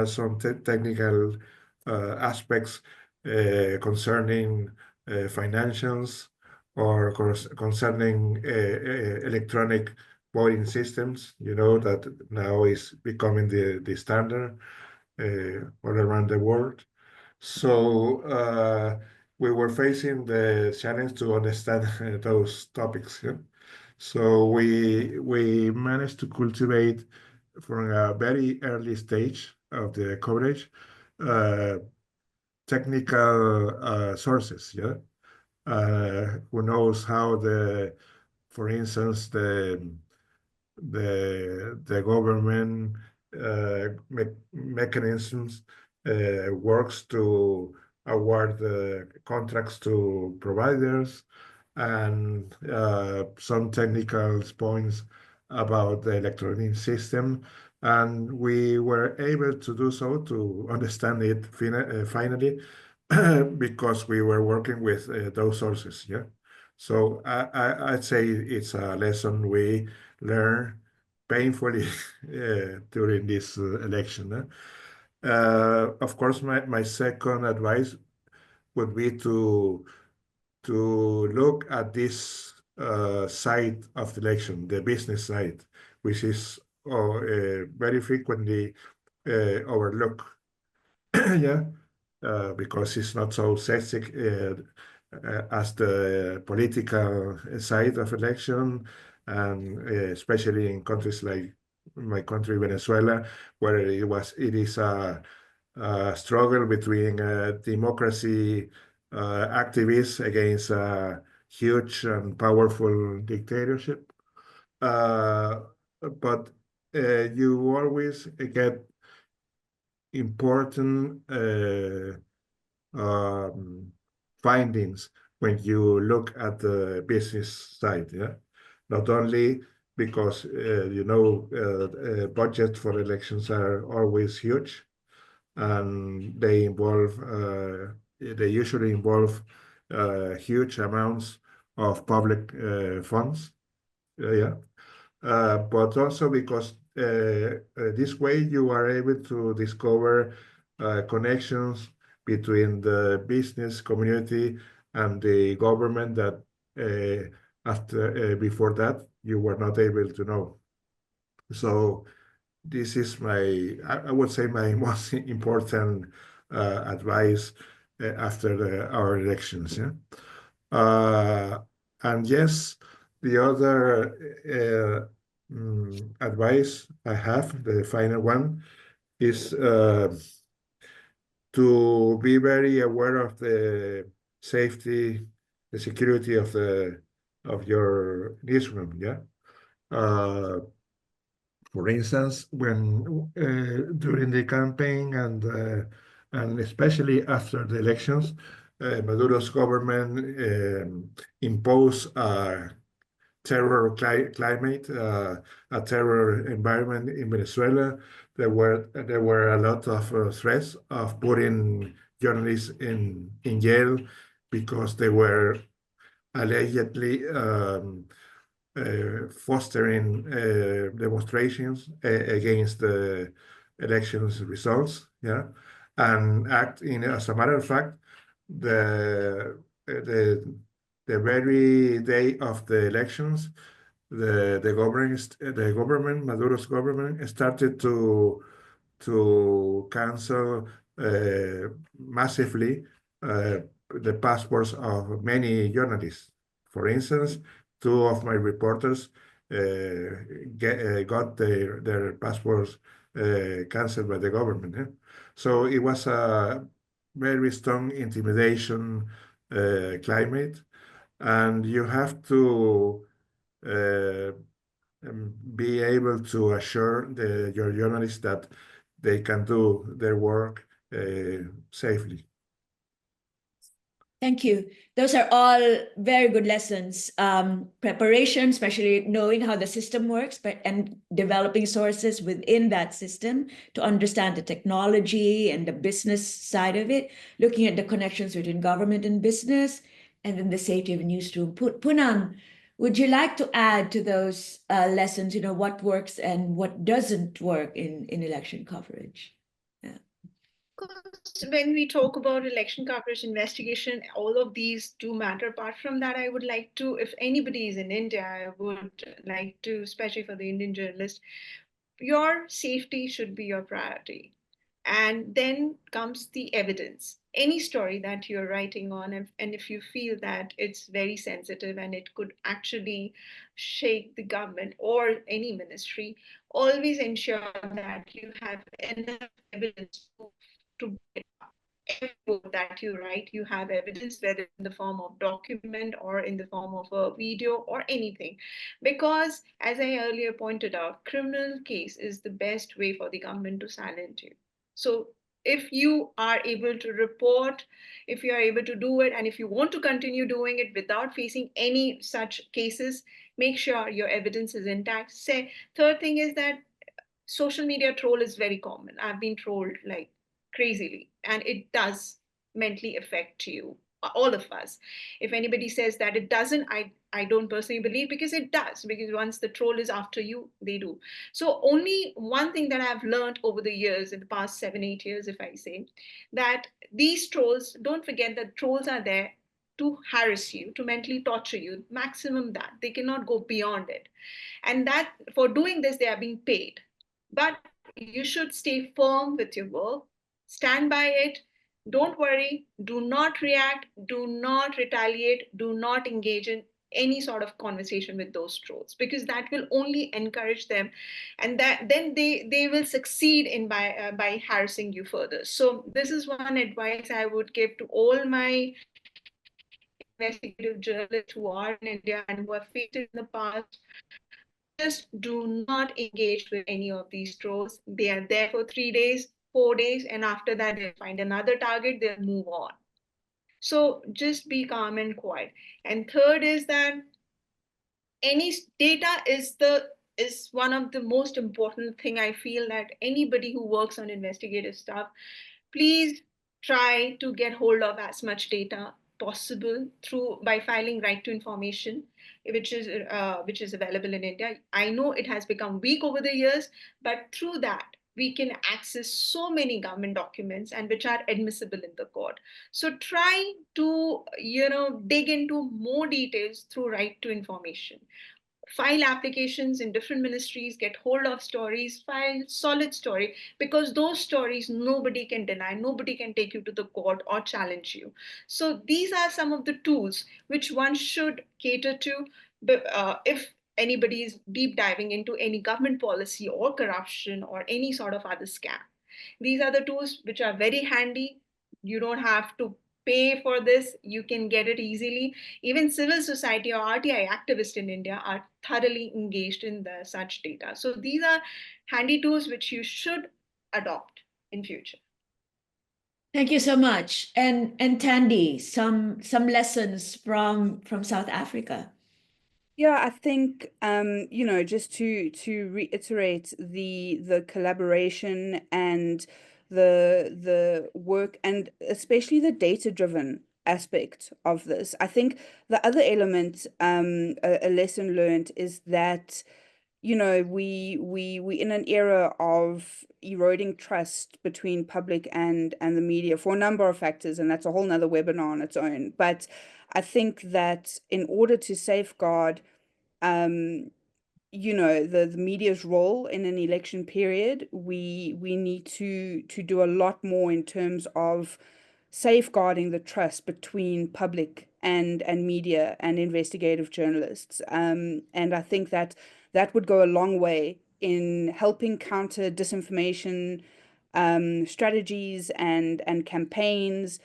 are some technical aspects concerning financials or concerning electronic voting systems, you know, that now is becoming the standard all around the world. So we were facing the challenge to understand those topics. Yeah? So we managed to cultivate from a very early stage of the coverage technical sources. Yeah, who knows how for instance, the government mechanisms works to award contracts to providers, and some technical points about the electronic system. And we were able to do so to understand it finally because we were working with those sources. Yeah. So I'd say it's a lesson we learned painfully during this election. Of course, my second advice would be to look at this side of the election, the business side, which is very frequently overlooked. Yeah, because it's not so sexy as the political side of election, and especially in countries like my country, Venezuela, where it is a struggle between democracy activists against a huge and powerful dictatorship. But you always get important findings when you look at the business side. Yeah, not only because budgets for elections are always huge, and they usually involve huge amounts of public funds. But also because this way you are able to discover connections between the business community and the government that before that you were not able to know. So this is I would say my most important advice after our elections. Yeah? And yes, the other advice I have, the final one, is to be very aware of the safety, the security of your newsroom. Yeah. For instance, when during the campaign and especially after the elections, Maduro's government imposed a terror climate, a terror environment in Venezuela. There were a lot of threats of putting journalists in jail because they were allegedly fostering demonstrations against the elections results, yeah, and as a matter of fact, the very day of the elections, the government, Maduro's government, started to cancel massively the passports of many journalists. For instance, two of my reporters got their passports canceled by the government. So it was a very strong intimidation climate, and you have to be able to assure your journalists that they can do their work safely. Thank you. Those are all very good lessons. Preparation, especially knowing how the system works, and developing sources within that system to understand the technology and the business side of it, looking at the connections between government and business, and then the safety of a newsroom. Poonam, would you like to add to those lessons, what works and what doesn't work in election coverage? When we talk about election coverage, investigation, all of these do matter. Apart from that, I would like to, if anybody is in India, I would like to, especially for the Indian journalist, your safety should be your priority. And then comes the evidence. Any story that you're writing on, and if you feel that it's very sensitive and it could actually shake the government or any ministry, always ensure that you have enough evidence to every book that you write, you have evidence, whether in the form of document or in the form of a video or anything. Because as I earlier pointed out, criminal case is the best way for the government to silence you. So if you are able to report, if you are able to do it, and if you want to continue doing it without facing any such cases, make sure your evidence is intact. Third thing is that social media troll is very common. I've been trolled like crazily, and it does mentally affect you, all of us. If anybody says that it doesn't, I don't personally believe, because it does, because once the troll is after you, they do. So only one thing that I've learned over the years, in the past 7-8 years, if I say, that these trolls, don't forget that trolls are there to harass you, to mentally torture you, maximum that. They cannot go beyond it. And that for doing this, they are being paid. But you should stay firm with your work, stand by it, don't worry, do not react, do not retaliate, do not engage in any sort of conversation with those trolls, because that will only encourage them, and that then they will succeed in by harassing you further. So this is one advice I would give to all my investigative journalists who are in India and who have faced it in the past. Just do not engage with any of these trolls. They are there for 3 days, 4 days, and after that they'll find another target, they'll move on. So just be calm and quiet. And third is that any data is one of the most important thing. I feel that anybody who works on investigative stuff, please try to get hold of as much data possible by filing right to information, which is available in India. I know it has become weak over the years, but through that we can access so many government documents and which are admissible in the court. So try to dig into more details through right to information. File applications in different ministries, get hold of stories, file solid story, because those stories nobody can deny, nobody can take you to the court or challenge you. So these are some of the tools which one should cater to if anybody is deep diving into any government policy or corruption or any sort of other scam. These are the tools which are very handy. You don't have to pay for this, you can get it easily. Even civil society or RTI activists in India are thoroughly engaged in such data. So these are handy tools which you should adopt in future. Thank you so much. And Tandy, some lessons from South Africa. Yeah, I think just to reiterate the collaboration and the work, and especially the data-driven aspect of this. I think the other element, a lesson learned, is that we in an era of eroding trust between public and the media for a number of factors, and that's a whole nother webinar on its own. But I think that in order to safeguard the media's role in an election period, we need to do a lot more in terms of safeguarding the trust between public and media and investigative journalists. And I think that would go a long way in helping counter disinformation strategies and campaigns.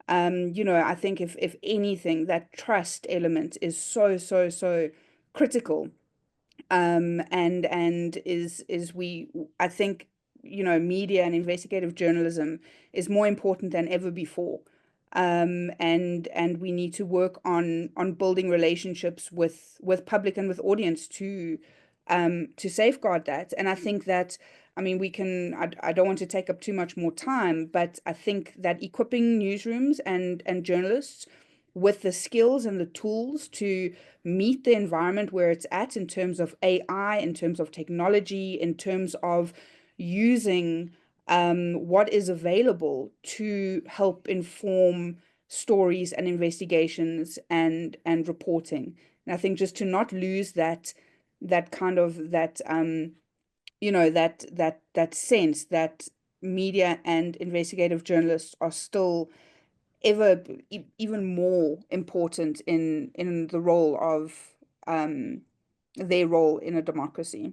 I think if anything, that trust element is so critical. And I think media and investigative journalism is more important than ever before. And we need to work on building relationships with public and with audience to safeguard that. And I think that, I mean, I don't want to take up too much more time, but I think that equipping newsrooms and journalists with the skills and the tools to meet the environment where it's at in terms of AI, in terms of technology, in terms of using what is available to help inform stories and investigations and reporting. And I think just to not lose that kind of that sense that media and investigative journalists are still even more important in the role of their role in a democracy.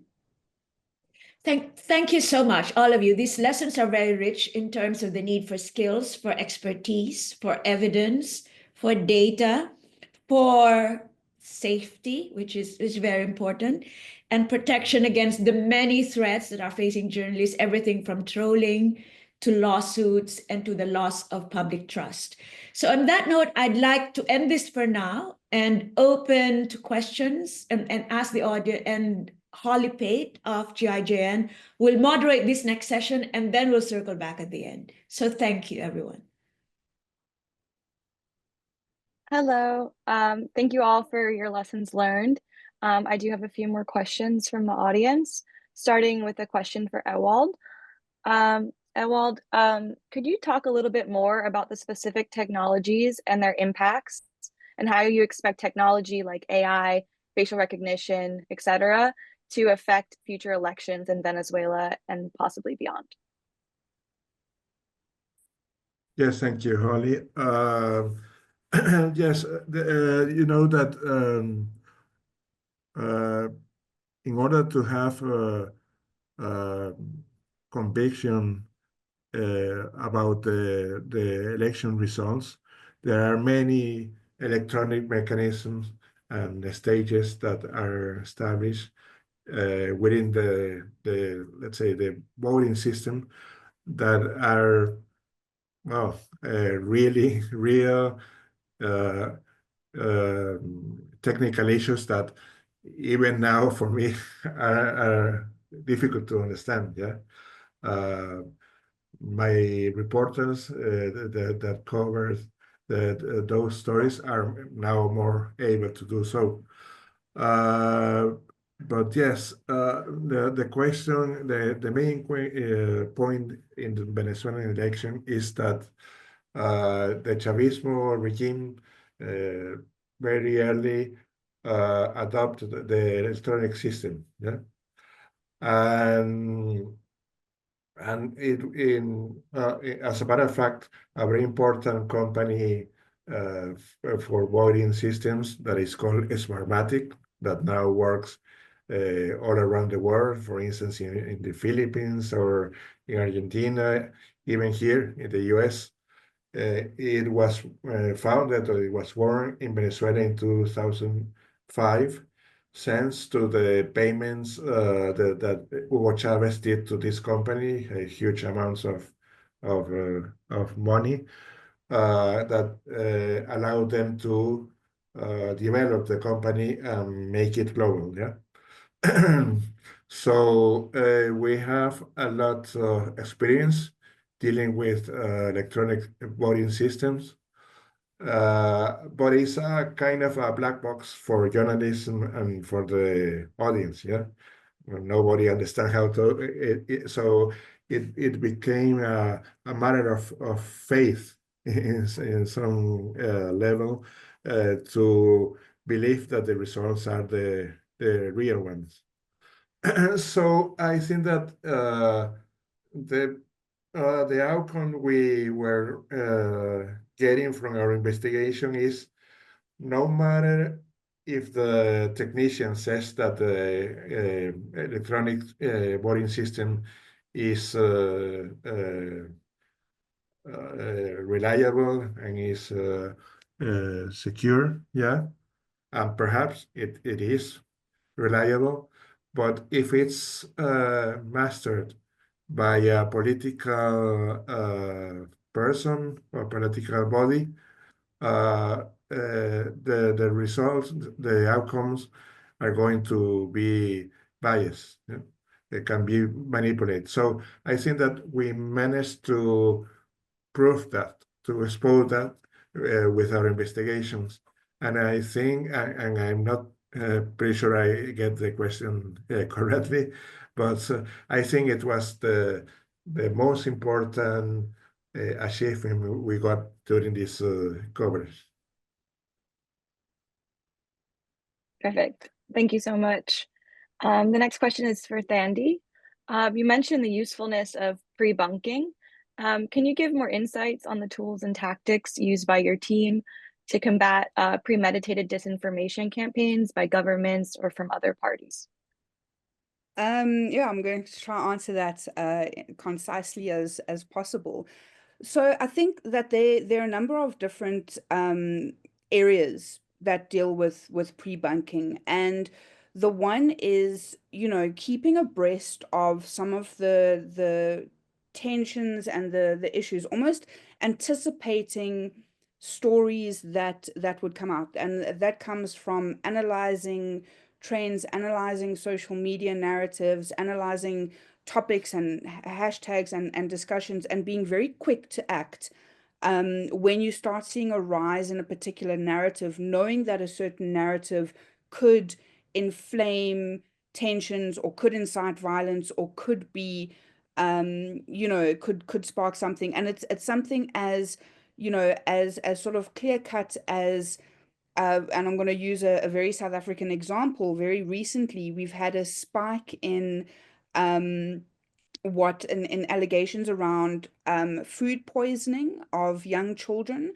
Thank you so much, all of you. These lessons are very rich in terms of the need for skills, for expertise, for evidence, for data, for safety, which is very important, and protection against the many threats that are facing journalists, everything from trolling to lawsuits and to the loss of public trust. So on that note, I'd like to end this for now and open to questions and ask the audience, and Holly Pate of GIJN will moderate this next session, and then we'll circle back at the end. So thank you, everyone. Hello. Thank you all for your lessons learned. I do have a few more questions from the audience, starting with a question for Ewald. Ewald, could you talk a little bit more about the specific technologies and their impacts, and how you expect technology like AI, facial recognition, etc., to affect future elections in Venezuela and possibly beyond? Yes, thank you, Holly. Yes, you know that in order to have conviction about the election results, there are many electronic mechanisms and stages that are established within the let's say the voting system that are really real technical issues that even now for me are difficult to understand. Yeah, my reporters that cover those stories are now more able to do so. But yes, the question, the main point in the Venezuelan election is that the Chavismo regime very early adopted the electronic system, yeah, and as a matter of fact, a very important company for voting systems that is called Smartmatic, that now works all around the world, for instance, in the Philippines or in Argentina, even here in the US. It was founded, or it was born in Venezuela in 2005, thanks to the payments that Hugo Chavez did to this company, huge amounts of money that allowed them to develop the company and make it global. Yeah. So we have a lot of experience dealing with electronic voting systems, but it's a kind of a black box for journalism and for the audience. Yeah, nobody understands how to. So it became a matter of faith in some level to believe that the results are the real ones. So I think that the outcome we were getting from our investigation is, no matter if the technician says that the electronic voting system is reliable and is secure, yeah, and perhaps it is reliable, but if it's mastered by a political person or political body, the results, the outcomes are going to be biased. Yeah? It can be manipulated. So I think that we managed to prove that, to expose that with our investigations. And I think, and I'm not pretty sure I get the question correctly, but I think it was the most important achievement we got during this coverage. Perfect. Thank you so much. The next question is for Thandi. You mentioned the usefulness of pre-bunking. Can you give more insights on the tools and tactics used by your team to combat premeditated disinformation campaigns by governments or from other parties? Yeah, I'm going to try to answer that concisely as possible. So I think that there are a number of different areas that deal with pre-bunking, and the one is, keeping abreast of some of the tensions and the issues, almost anticipating stories that would come out, and that comes from analyzing trends, analyzing social media narratives, analyzing topics and hashtags and discussions, and being very quick to act when you start seeing a rise in a particular narrative, knowing that a certain narrative could inflame tensions or could incite violence or could be could spark something. And it's something as as sort of clear cut as and I'm going to use a very South African example. Very recently, we've had a spike in in allegations around food poisoning of young children,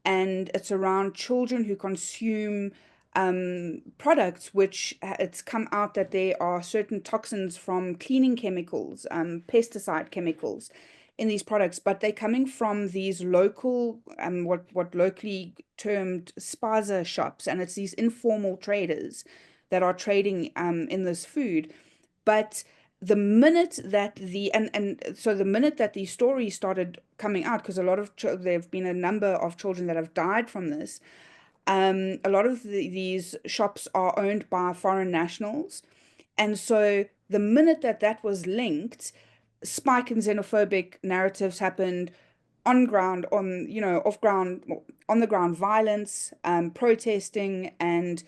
and it's around children who consume products which it's come out that there are certain toxins from cleaning chemicals, pesticide chemicals in these products, but they're coming from these local what locally termed spaza shops, and it's these informal traders that are trading in this food. But the minute that the minute that these stories started coming out, because there have been a number of children that have died from this, a lot of these shops are owned by foreign nationals, and so the minute that was linked, spike in xenophobic narratives happened. on the ground violence, protesting, and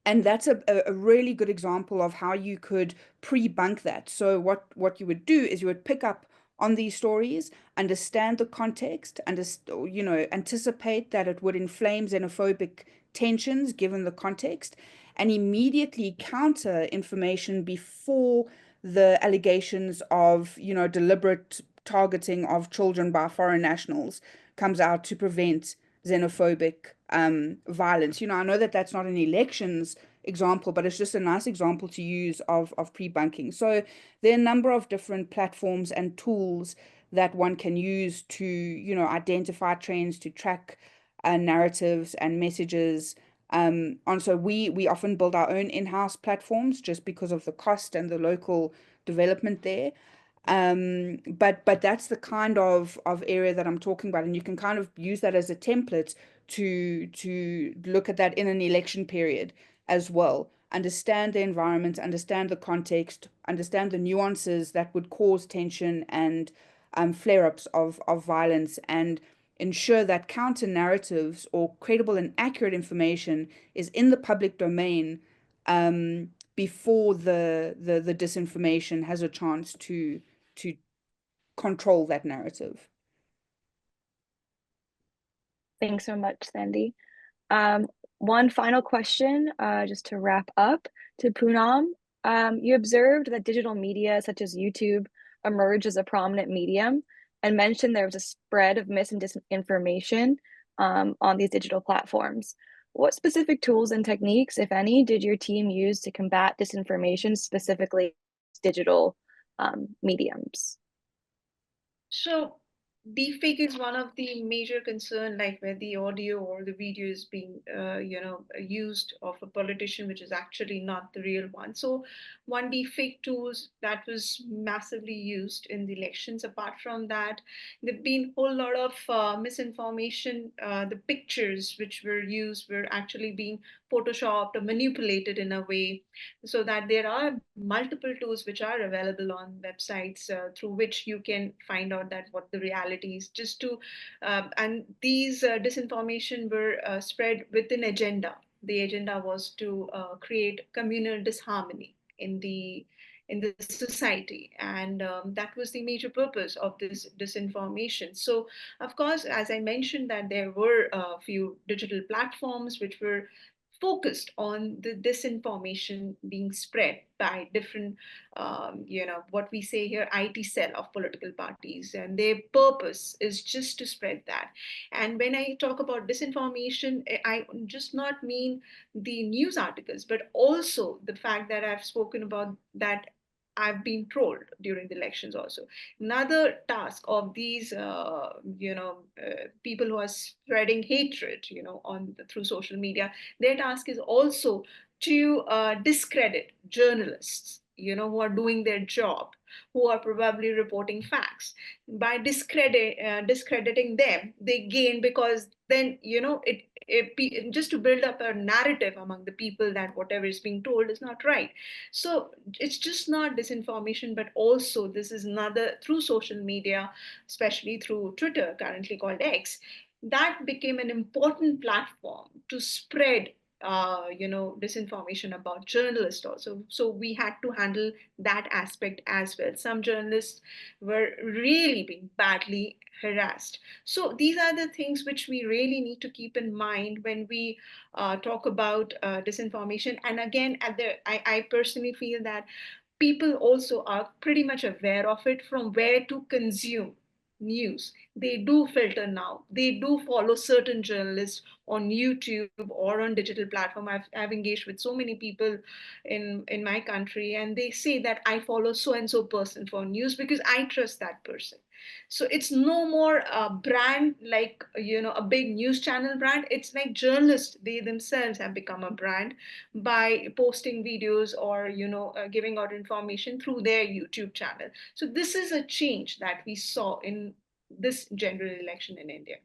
and that's a really good example of how you could pre-bunk that. So what you would do is you would pick up on these stories, understand the context, anticipate that it would inflame xenophobic tensions given the context, and immediately counter information before the allegations of, deliberate targeting of children by foreign nationals comes out to prevent xenophobic violence. I know that that's not an elections example, but it's just a nice example to use of pre-bunking. So there are a number of different platforms and tools that one can use to, identify trends, to track narratives and messages. And so we often build our own in-house platforms just because of the cost and the local development there. But that's the kind of area that I'm talking about, and you can kind of use that as a template to look at that in an election period as well. Understand the environment, understand the context, understand the nuances that would cause tension and flare-ups of violence, and ensure that counter narratives or credible and accurate information is in the public domain before the disinformation has a chance to control that narrative. Thanks so much, Sandy. One final question, just to wrap up, to Poonam. You observed that digital media such as YouTube emerged as a prominent medium, and mentioned there was a spread of mis and disinformation on these digital platforms. What specific tools and techniques, if any, did your team use to combat disinformation, specifically digital mediums? So deepfake is one of the major concern, like where the audio or the video is being, used of a politician, which is actually not the real one. So one deepfake tools that was massively used in the elections. Apart from that, there've been a whole lot of misinformation. The pictures which were used were actually being photoshopped or manipulated in a way, so that there are multiple tools which are available on websites through which you can find out that what the reality is, just to and these disinformation were spread with an agenda. The agenda was to create communal disharmony in the society, and that was the major purpose of this disinformation. So of course, as I mentioned, that there were a few digital platforms which were focused on the disinformation being spread by different, what we say here, IT cell of political parties, and their purpose is just to spread that. And when I talk about disinformation, I just not mean the news articles, but also the fact that I've spoken about that I've been trolled during the elections also. Another task of these, people who are spreading hatred, through social media, their task is also to discredit journalists, who are doing their job, who are probably reporting facts. By discrediting them, they gain, because then, just to build up a narrative among the people that whatever is being told is not right. So it's just not disinformation, but also this is another, through social media, especially through Twitter, currently called X, that became an important platform to spread disinformation about journalists also. So we had to handle that aspect as well. Some journalists were really being badly harassed. So these are the things which we really need to keep in mind when we talk about disinformation. And again, I personally feel that people also are pretty much aware of it, from where to consume news. They do filter now. They do follow certain journalists on YouTube or on digital platform. I've engaged with so many people in my country, and they say that I follow so and so person for news because I trust that person. So it's no more a brand, like a big news channel brand. It's like journalists, they themselves have become a brand by posting videos or giving out information through their YouTube channel. So this is a change that we saw in this general election in India.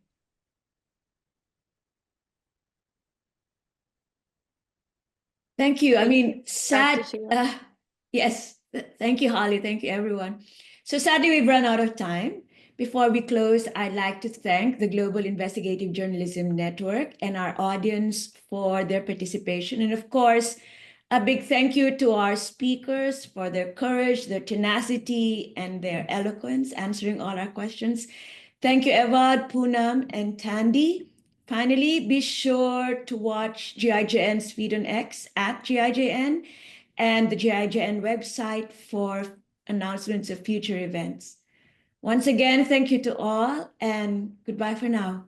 Thank you. I mean, Back to sad. Yes. Thank you, Holly. Thank you, everyone. So sadly, we've run out of time. Before we close, I'd like to thank the Global Investigative Journalism Network and our audience for their participation. And of course, a big thank you to our speakers for their courage, their tenacity, and their eloquence answering all our questions. Thank you, Evad, Poonam, and Tandy. Finally, be sure to watch GIJN's feed on X at GIJN and the GIJN website for announcements of future events. Once again, thank you to all, and goodbye for now.